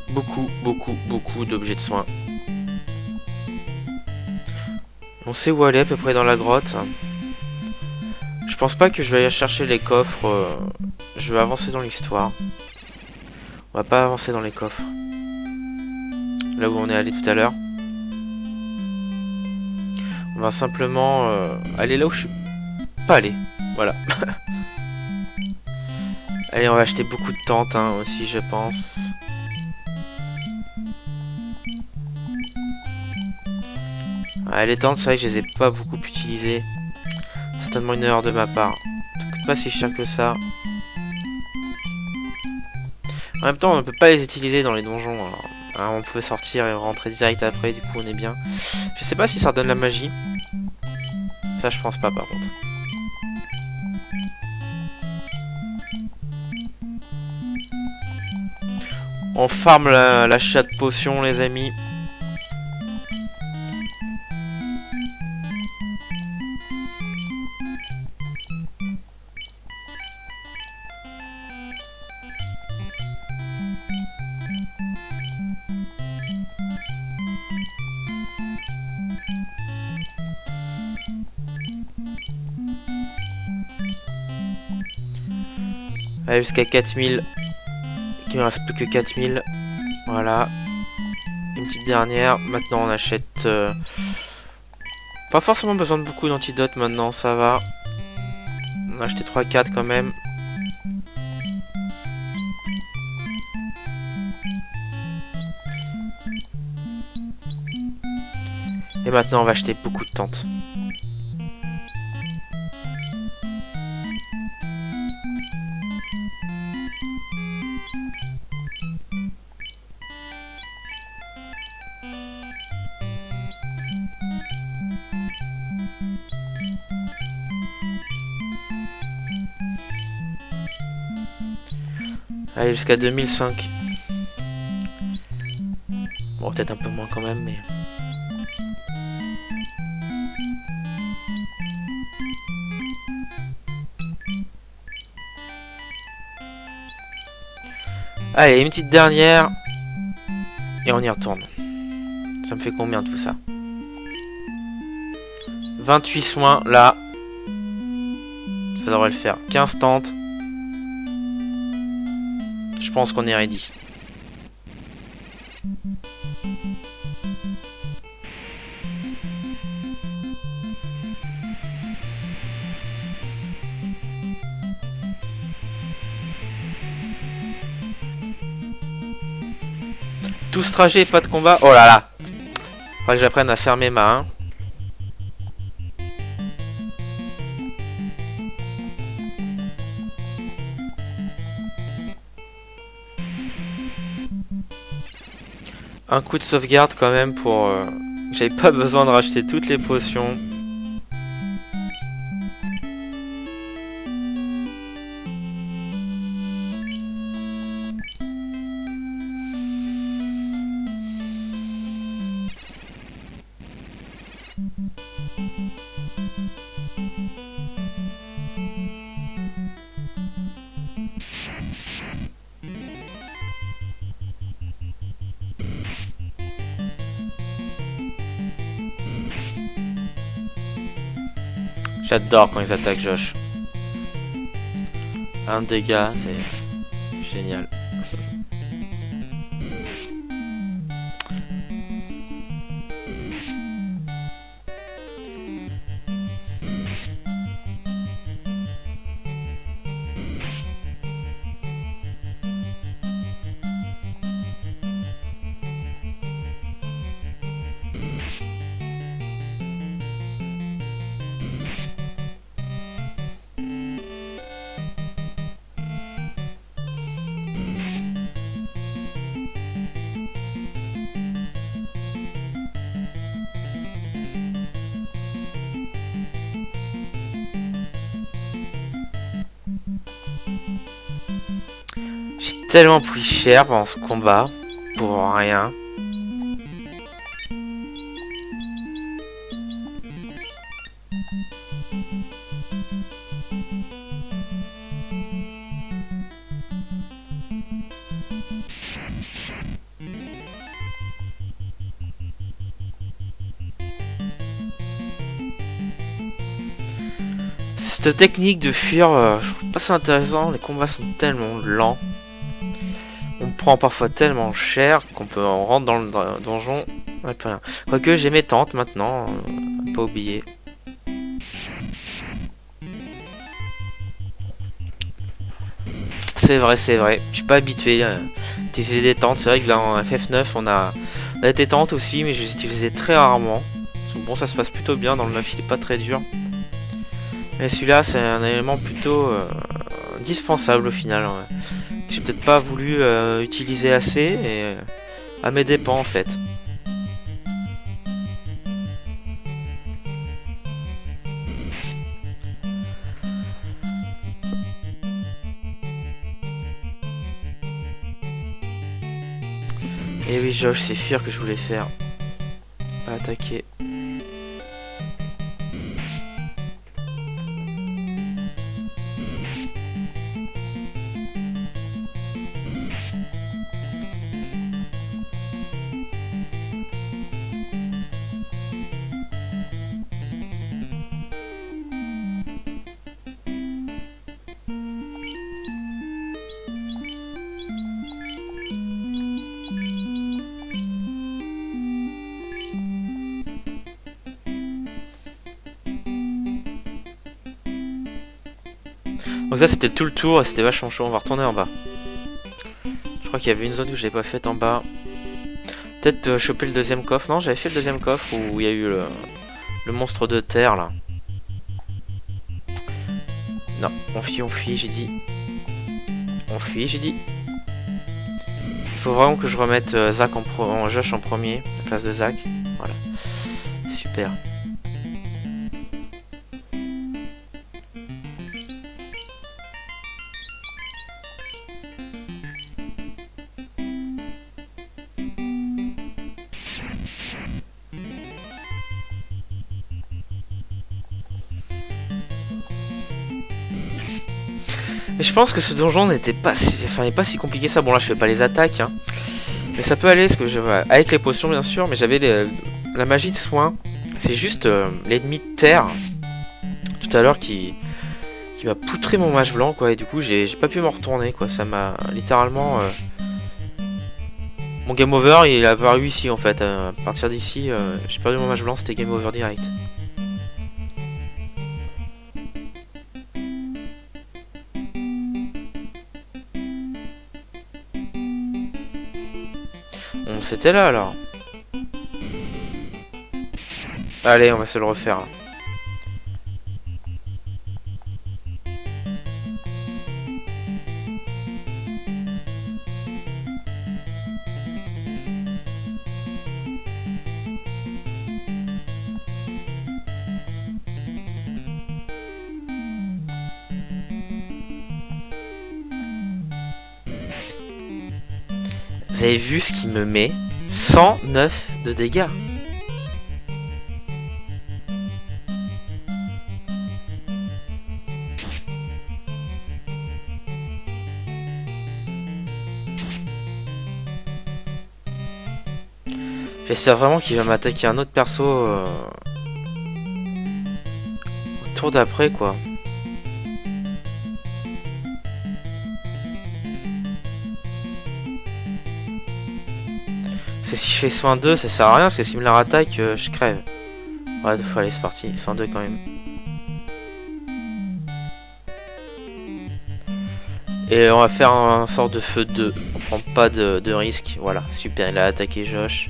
Beaucoup d'objets de soins. On sait où aller à peu près dans la grotte. Je pense pas que je vais aller chercher les coffres. Je vais avancer dans l'histoire. On va pas avancer dans les coffres. Là où on est allé tout à l'heure. On va simplement aller là où je suis pas allé. Voilà. Allez, on va acheter beaucoup de tentes hein, aussi, je pense. Ah, les tentes, c'est vrai que je les ai pas beaucoup utilisées. Certainement une erreur de ma part. Ça coûte pas si cher que ça. En même temps, on ne peut pas les utiliser dans les donjons. Alors, hein, on pouvait sortir et rentrer direct après, du coup on est bien. Je sais pas si ça redonne la magie. Ça, je pense pas par contre. On farm l'achat de potions, les amis. Allez, jusqu'à 4000. Il ne reste plus que 4000. Voilà. Une petite dernière. Maintenant, on achète... pas forcément besoin de beaucoup d'antidotes maintenant, ça va. On a acheté 3-4 quand même. Et maintenant, on va acheter beaucoup de tentes. Allez, jusqu'à 2005. Bon, peut-être un peu moins quand même, mais... Allez, une petite dernière. Et on y retourne. Ça me fait combien tout ça? 28 soins, là. Ça devrait le faire. 15 tentes. Je pense qu'on est ready. Tout ce trajet, pas de combat. Oh là là. Faudrait que j'apprenne à fermer ma 1. Un coup de sauvegarde quand même pour... J'avais pas besoin de racheter toutes les potions. J'adore quand ils attaquent Josh. Un dégât, c'est génial. J'ai tellement pris cher pendant ce combat. Pour rien. Cette technique de fuir, je trouve pas ça intéressant. Les combats sont tellement lents. On prend parfois tellement cher on rentre dans le donjon. Ouais, plus rien. Quoique j'ai mes tentes maintenant, pas oublier. C'est vrai, c'est vrai. Je suis pas habitué à utiliser des tentes. C'est vrai que dans FF9 on a des tentes aussi, mais je les utilisais très rarement. Bon, ça se passe plutôt bien. Dans le 9 il est pas très dur. Mais celui-là c'est un élément plutôt indispensable au final. Ouais. J'ai peut-être pas voulu utiliser assez et à mes dépens en fait. Et oui Josh, c'est fuir que je voulais faire. Pas attaquer. Donc ça c'était tout le tour et c'était vachement chaud. On va retourner en bas. Je crois qu'il y avait une zone que j'avais pas faite en bas. Peut-être choper le deuxième coffre. Non, j'avais fait le deuxième coffre où il y a eu le monstre de terre là. Non, on fuit, j'ai dit. On fuit, j'ai dit. Il faut vraiment que je remette Zach en Josh en premier, à la place de Zach. Voilà. Super. Mais je pense que ce donjon n'était pas si... Enfin, n'est pas si compliqué ça. Bon, là, je fais pas les attaques, hein. Mais ça peut aller, parce que avec les potions, bien sûr, mais j'avais la magie de soin. C'est juste l'ennemi de terre, tout à l'heure, qui m'a poutré mon mage blanc, quoi. Et du coup, j'ai pas pu m'en retourner, quoi. Ça m'a littéralement... Mon game over, il a apparu ici, en fait. À partir d'ici, j'ai perdu mon mage blanc, c'était game over direct. Bon, c'était là, alors. Allez, on va se le refaire. Vous avez vu ce qu'il me met? 109 de dégâts. J'espère vraiment qu'il va m'attaquer un autre perso au tour d'après, quoi. Parce que si je fais soin 2, ça sert à rien, parce que s'il me la rattaque, je crève. Ouais, allez, c'est parti, soin 2 quand même. Et on va faire un sort de feu 2. On prend pas de risque. Voilà, super, il a attaqué Josh.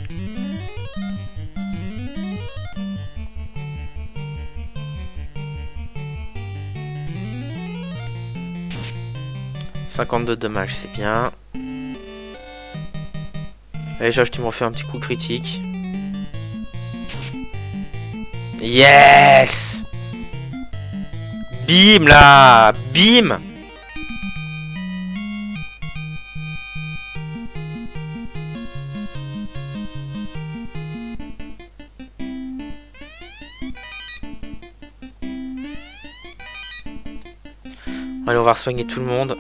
« 52 de dommages, c'est bien. » Allez Josh, tu m'en fais un petit coup critique. Yes! Bim là! Bim! Allez, on va soigner tout le monde.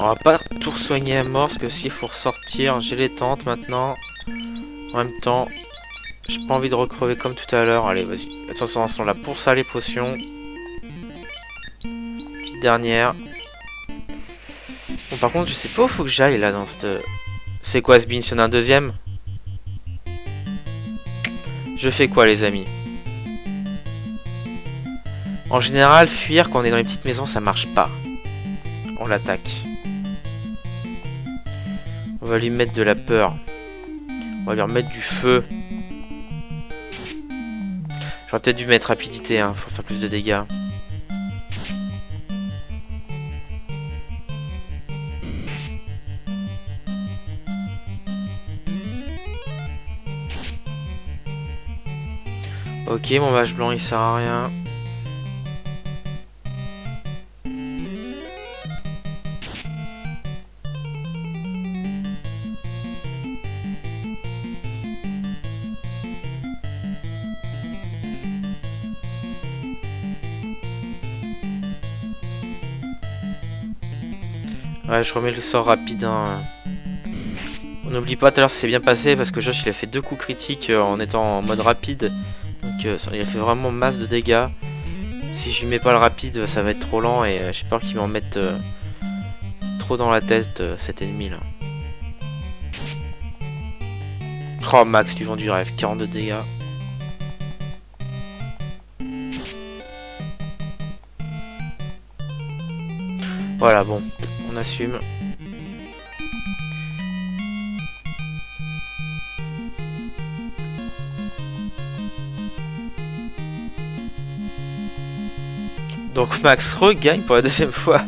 On va pas tout soigner à mort, parce que s'il faut ressortir, j'ai les tentes maintenant. En même temps, j'ai pas envie de recrever comme tout à l'heure. Allez, vas-y. Attention, on sont là pour ça, les potions. Petite dernière. Bon, par contre, je sais pas où faut que j'aille là dans cette... C'est quoi ce bin? S'il y en a un deuxième? Je fais quoi, les amis? En général, fuir quand on est dans les petites maisons, ça marche pas. On l'attaque. On va lui mettre de la peur. On va lui remettre du feu. J'aurais peut-être dû mettre rapidité, hein, pour faire plus de dégâts. Ok, mon mage blanc il sert à rien. Ouais, je remets le sort rapide. Hein. On n'oublie pas, tout à l'heure ça s'est bien passé parce que Josh il a fait 2 coups critiques en étant en mode rapide. Donc il a fait vraiment masse de dégâts. Si je lui mets pas le rapide, ça va être trop lent et j'ai peur qu'il m'en mette trop dans la tête cet ennemi là. Oh Max, tu vends du rêve, 42 dégâts. Voilà, bon, on assume. Donc Max regagne pour la deuxième fois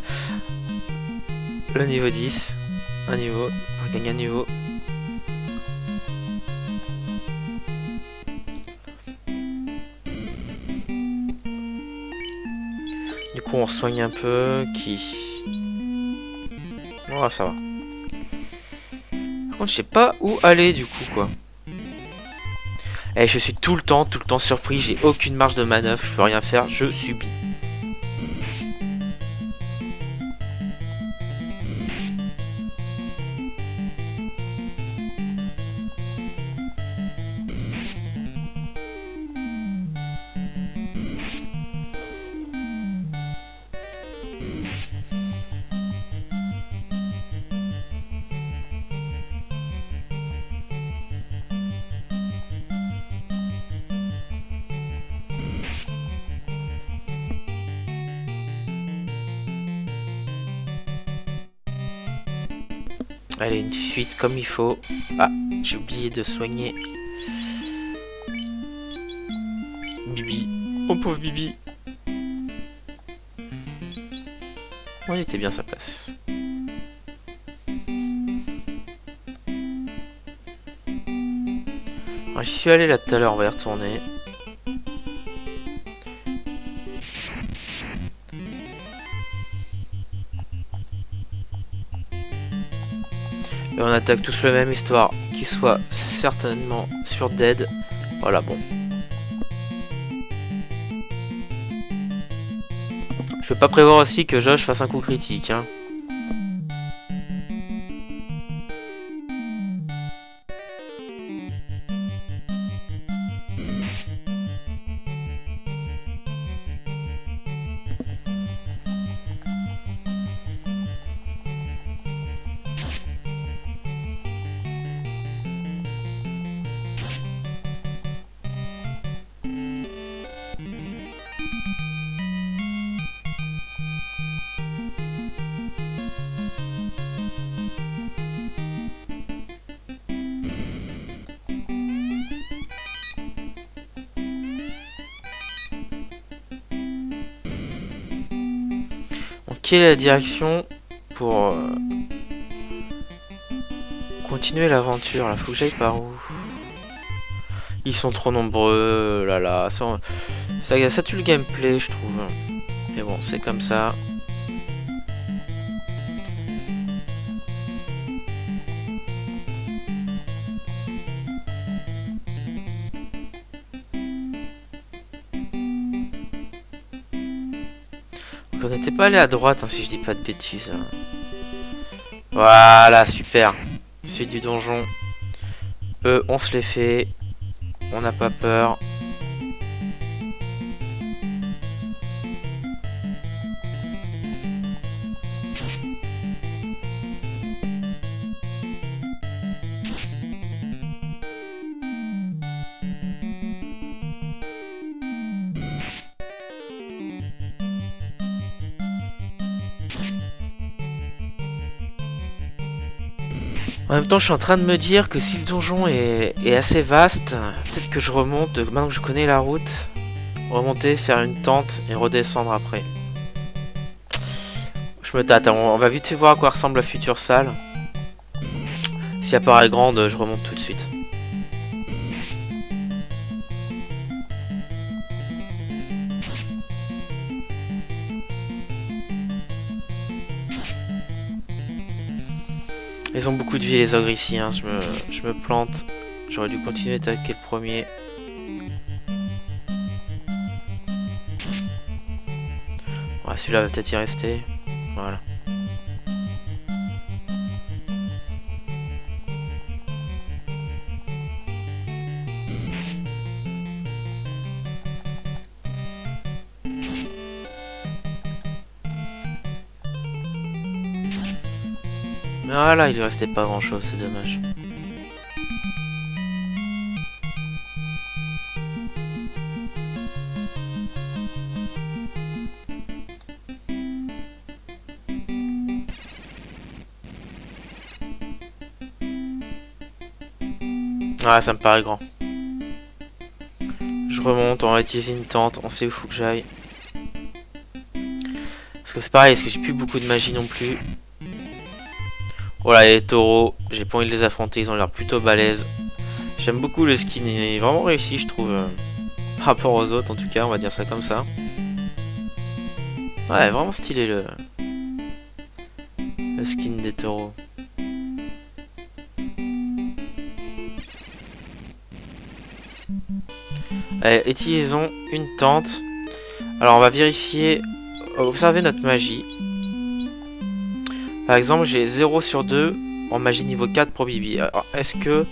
le niveau 10. Un niveau, on gagne un niveau. Du coup on soigne un peu. Qui... Oh ça va. Par contre je sais pas où aller du coup quoi. Et je suis tout le temps surpris. J'ai aucune marge de manœuvre. Je peux rien faire. Je subis. Allez, une fuite comme il faut. Ah, j'ai oublié de soigner Bibi. Oh pauvre Bibi. On était bien à sa place. J'y suis allé là tout à l'heure, on va y retourner. Et on attaque tous le même, histoire qu'il soit certainement sur dead. Voilà, bon. Je peux pas prévoir aussi que Josh fasse un coup critique, hein. Quelle est la direction pour continuer l'aventure là? Faut que j'aille par où? Ils sont trop nombreux, là là. Ça tue le gameplay, je trouve. Mais bon, c'est comme ça. Donc on n'était pas allé à droite, hein, si je dis pas de bêtises. Voilà, super. Suite du donjon. Eux, on se les fait. On n'a pas peur. En même temps, je suis en train de me dire que si le donjon est assez vaste, peut-être que je remonte, maintenant que je connais la route, remonter, faire une tente et redescendre après. Je me tâte, on va vite voir à quoi ressemble la future salle. Si elle paraît grande, je remonte tout de suite. Ils ont beaucoup de vie les ogres ici, hein. Je me plante. J'aurais dû continuer d'attaquer le premier. Ouais, celui-là va peut-être y rester. Voilà. Voilà, il lui restait pas grand-chose, c'est dommage. Ah, ça me paraît grand. Je remonte, on va utiliser une tente, on sait où faut que j'aille. Parce que c'est pareil, parce que j'ai plus beaucoup de magie non plus. Voilà, les taureaux, j'ai pas envie de les affronter, ils ont l'air plutôt balèzes. J'aime beaucoup le skin, il est vraiment réussi, je trouve. Par rapport aux autres, en tout cas, on va dire ça comme ça. Ouais, vraiment stylé le skin des taureaux. Allez, utilisons une tente. Alors, on va vérifier, observer notre magie. Par exemple, j'ai 0 sur 2 en magie niveau 4 pour Bibi. Alors, est-ce que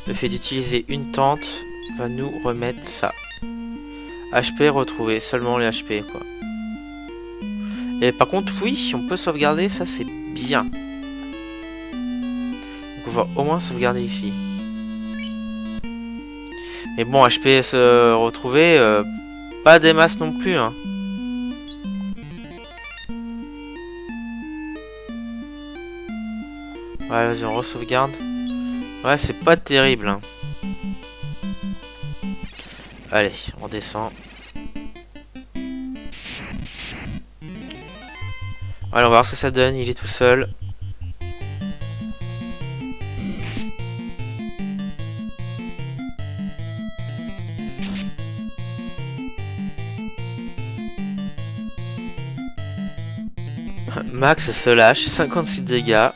le fait d'utiliser une tente va nous remettre ça? HP retrouvé, seulement les HP, quoi. Et par contre, oui, on peut sauvegarder, ça c'est bien. Donc on va au moins sauvegarder ici. Mais bon, HP se retrouver, pas des masses non plus, hein. Ouais, vas-y, on re-sauvegarde. Ouais, c'est pas terrible, hein. Allez, on descend. Allez, on va voir ce que ça donne, il est tout seul. Max se lâche, 56 dégâts.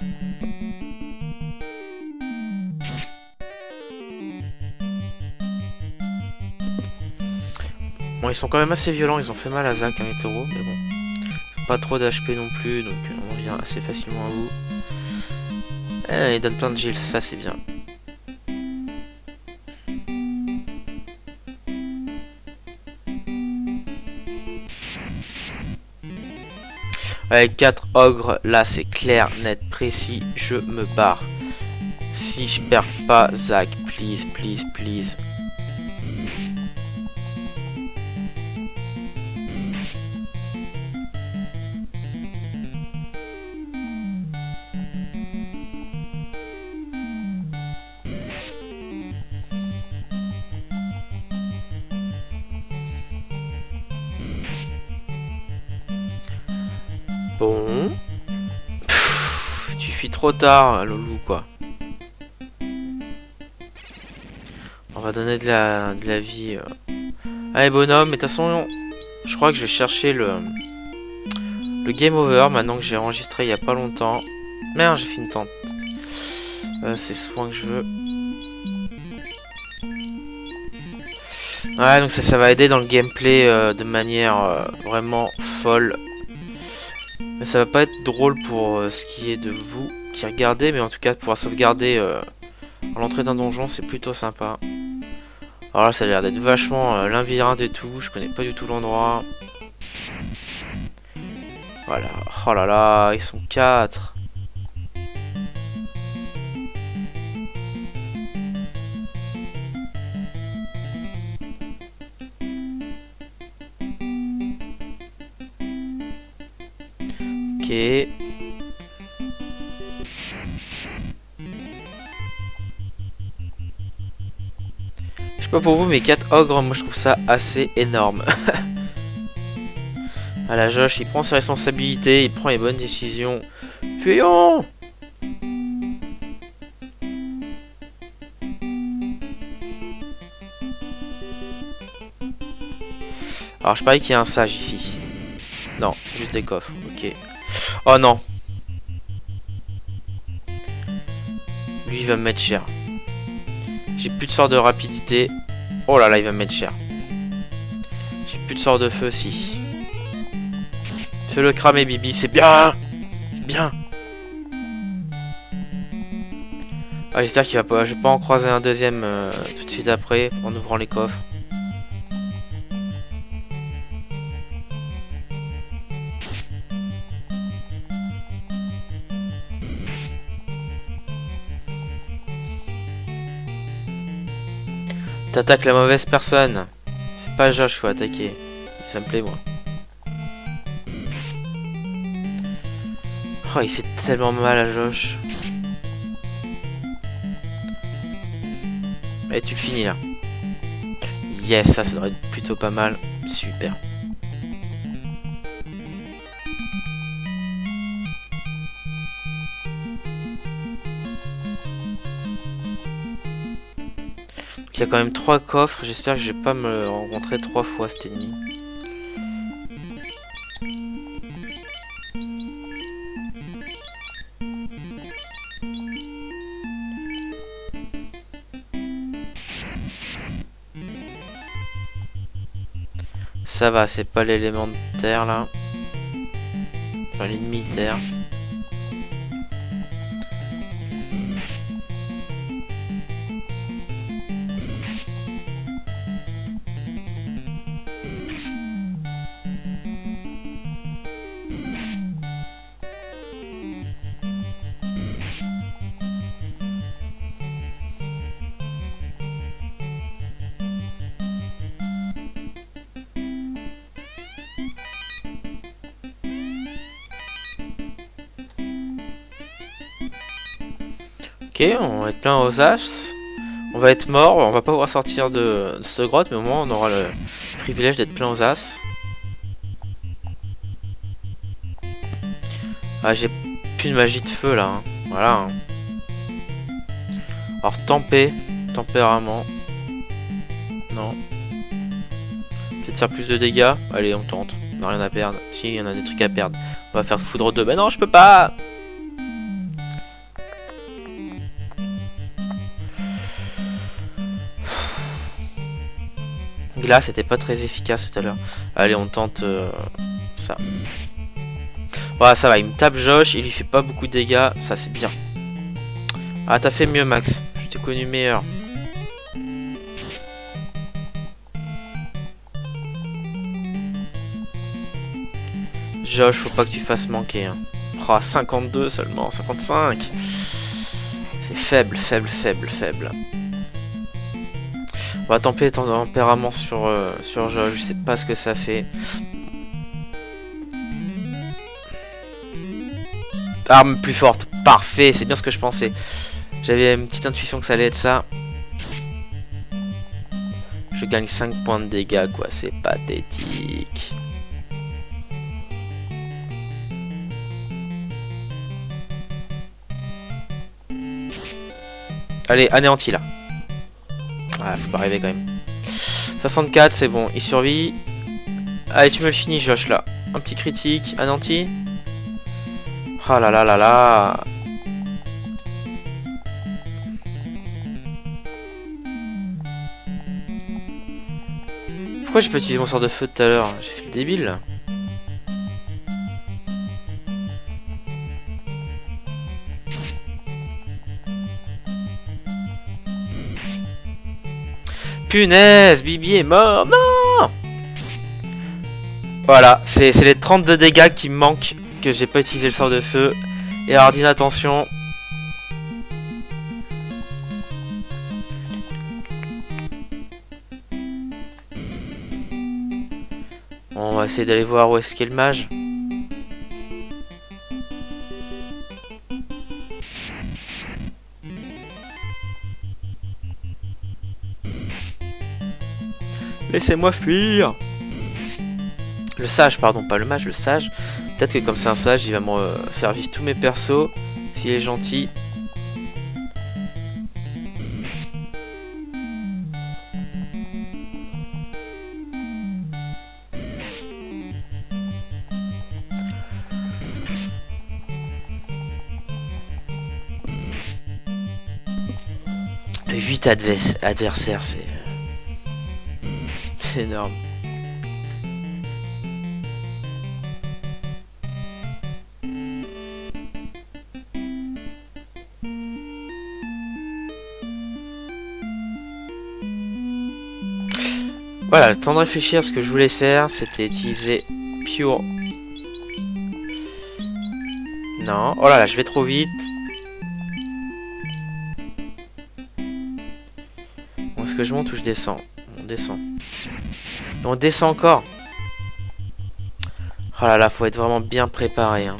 Bon, ils sont quand même assez violents, ils ont fait mal à Zach, hein, les taureaux, mais bon. Ils ont pas trop d'HP non plus, donc on vient assez facilement à vous. Eh, ils donnent plein de gilles, ça c'est bien. Avec 4 ogres, là c'est clair, net, précis, je me barre. Si je perds pas, Zach, please, please, please. Bon. Pff, tu fuis trop tard, Loulou, quoi. On va donner de la vie. Allez, bonhomme, mais de toute façon, je crois que je vais chercher le game over maintenant que j'ai enregistré il y a pas longtemps. Merde, j'ai fait une tente. C'est soin que je veux. Ouais, donc ça va aider dans le gameplay de manière vraiment folle. Mais ça va pas être drôle pour ce qui est de vous qui regardez, mais en tout cas de pouvoir sauvegarder à l'entrée d'un donjon, c'est plutôt sympa. Alors là, ça a l'air d'être vachement labyrinthe et tout, je connais pas du tout l'endroit. Voilà, oh là là, ils sont 4. Ok. Je sais pas pour vous, mais 4 ogres, moi je trouve ça assez énorme. À la Josh, il prend ses responsabilités, il prend les bonnes décisions. Fuyons! Alors je parie qu'il y a un sage ici. Non, juste des coffres, ok. Oh non! Lui il va me mettre cher. J'ai plus de sort de rapidité. Oh là là, il va me mettre cher. J'ai plus de sort de feu aussi. Fais-le cramer, Bibi, c'est bien! C'est bien! Ah, j'espère qu'il va pas. Je vais pas en croiser un deuxième tout de suite après en ouvrant les coffres. T'attaques la mauvaise personne. C'est pas Josh, faut attaquer. Ça me plaît, moi. Oh, il fait tellement mal à Josh. Allez, tu le finis là. Yes, ça devrait être plutôt pas mal. Super. Il y a quand même 3 coffres. J'espère que je vais pas me rencontrer 3 fois cet ennemi. Ça va, c'est pas l'élément de terre là. Enfin, l'ennemi terre. Ok, on va être plein aux as. On va être mort, on va pas pouvoir sortir de cette grotte, mais au moins on aura le privilège d'être plein aux as. Ah, j'ai plus de magie de feu là. Hein. Voilà. Hein. Alors, tempéraments. Non. Peut-être faire plus de dégâts. Allez, on tente. On n'a rien à perdre. Si, il y en a des trucs à perdre. On va faire foudre 2. Bah non, je peux pas! Glace, c'était pas très efficace tout à l'heure. Allez, on tente ça. Voilà, ça va. Il me tape Josh. Il lui fait pas beaucoup de dégâts. Ça, c'est bien. Ah, t'as fait mieux, Max. Je t'ai connu meilleur. Josh, faut pas que tu fasses manquer. Hein. Oh, 52 seulement. 55. C'est faible, faible, faible, faible. On va tempérer tempérament sur Josh. Je sais pas ce que ça fait. Arme plus forte. Parfait, c'est bien ce que je pensais. J'avais une petite intuition que ça allait être ça. Je gagne 5 points de dégâts, quoi. C'est pathétique. Allez, anéanti là. Ah, faut pas rêver quand même. 64, c'est bon. Il survit. Allez, tu me le finis, Josh, là. Un petit critique. Anéanti. Ah là là là là. Pourquoi j'ai pas utilisé mon sort de feu tout à l'heure? J'ai fait le débile là. Punaise, Bibi est mort. Non. Voilà, c'est les 32 dégâts qui me manquent, que j'ai pas utilisé le sort de feu. Et alors d'inattention. On va essayer d'aller voir où est-ce qu'est le mage. Laissez-moi fuir. Le sage, pardon, pas le mage, le sage. Peut-être que comme c'est un sage, il va me faire vivre tous mes persos. S'il est gentil. Et 8 adversaires, c'est énorme. Voilà, le temps de réfléchir, ce que je voulais faire, c'était utiliser Pure. Non, oh là là, je vais trop vite. Bon, est-ce que je monte ou je descends? On descend. On descend encore. Oh là là, faut être vraiment bien préparé. Hein.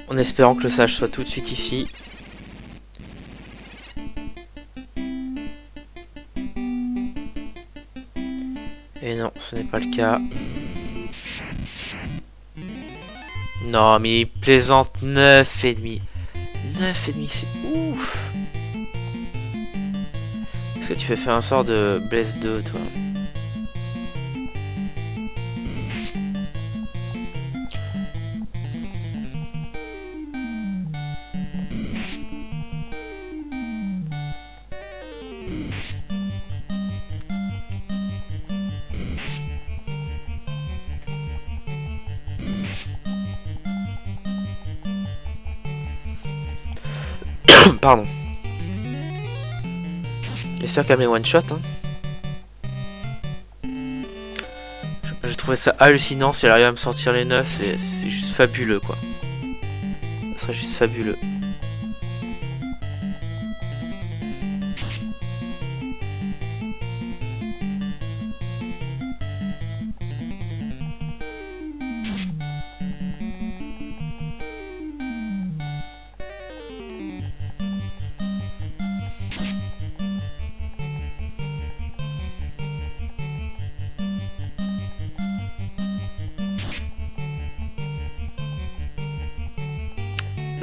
En espérant que le sage soit tout de suite ici. Et non, ce n'est pas le cas. Non, mais il plaisante 9,5. 9,5, c'est ouf. Est-ce que tu peux faire un sort de Bless 2, toi? Pardon. J'espère qu'elle met one shot. Hein. J'ai trouvé ça hallucinant. Si elle arrive à me sortir les 9, c'est juste fabuleux quoi. Ça serait juste fabuleux.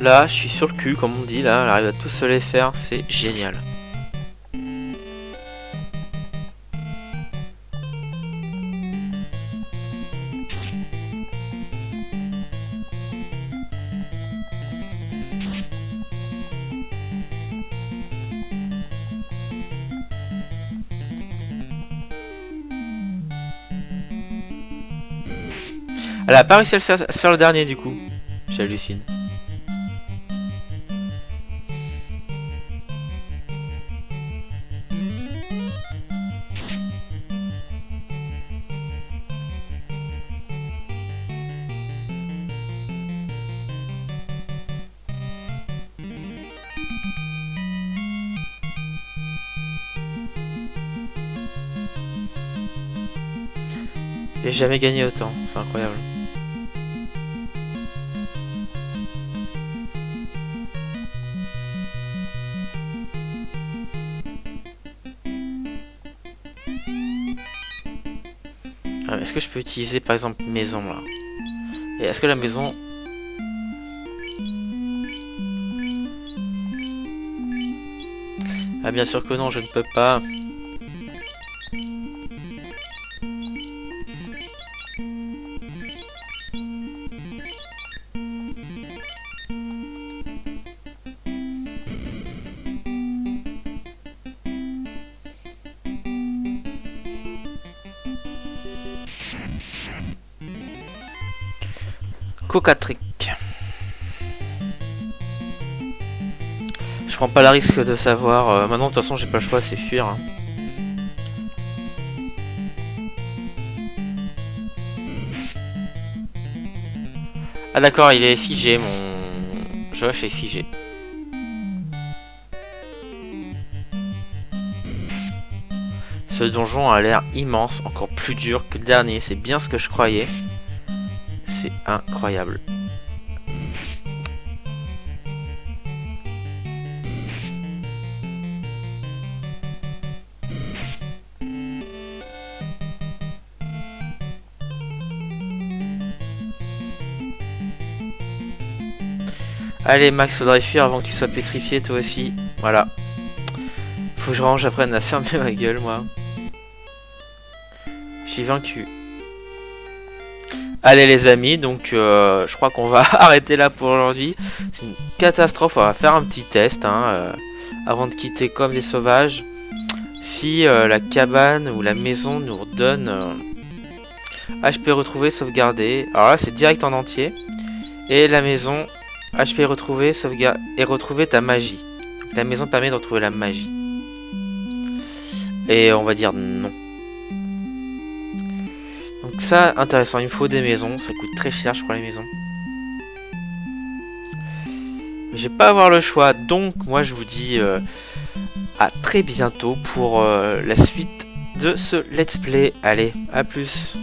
Là, je suis sur le cul, comme on dit, là, elle arrive à tous se les faire, c'est génial. Elle a pas réussi à se faire le dernier, du coup. J'hallucine. J'ai jamais gagné autant, c'est incroyable. Est-ce que je peux utiliser par exemple maison là? Et est-ce que la maison... Ah bien sûr que non, je ne peux pas. Cocatric. Je prends pas le risque de savoir. Maintenant, de toute façon, j'ai pas le choix, c'est fuir. Hein. Ah d'accord, il est figé, mon Josh est figé. Ce donjon a l'air immense, encore plus dur que le dernier, c'est bien ce que je croyais. C'est incroyable. Allez Max, faudrait fuir avant que tu sois pétrifié toi aussi. Voilà. Faut que je range, j'apprenne à fermer ma gueule moi. J'ai vaincu. Allez les amis, donc je crois qu'on va arrêter là pour aujourd'hui. C'est une catastrophe, on va faire un petit test hein, avant de quitter comme des sauvages. Si la cabane ou la maison nous redonne HP retrouvé, sauvegarder. Alors là c'est direct en entier. Et la maison, HP retrouvé, sauvegarde et retrouver ta magie. Donc, la maison permet de retrouver la magie. Et on va dire non. Donc ça, intéressant, il me faut des maisons, ça coûte très cher je crois les maisons. Mais je vais pas avoir le choix, donc moi je vous dis à très bientôt pour la suite de ce let's play. Allez, à plus.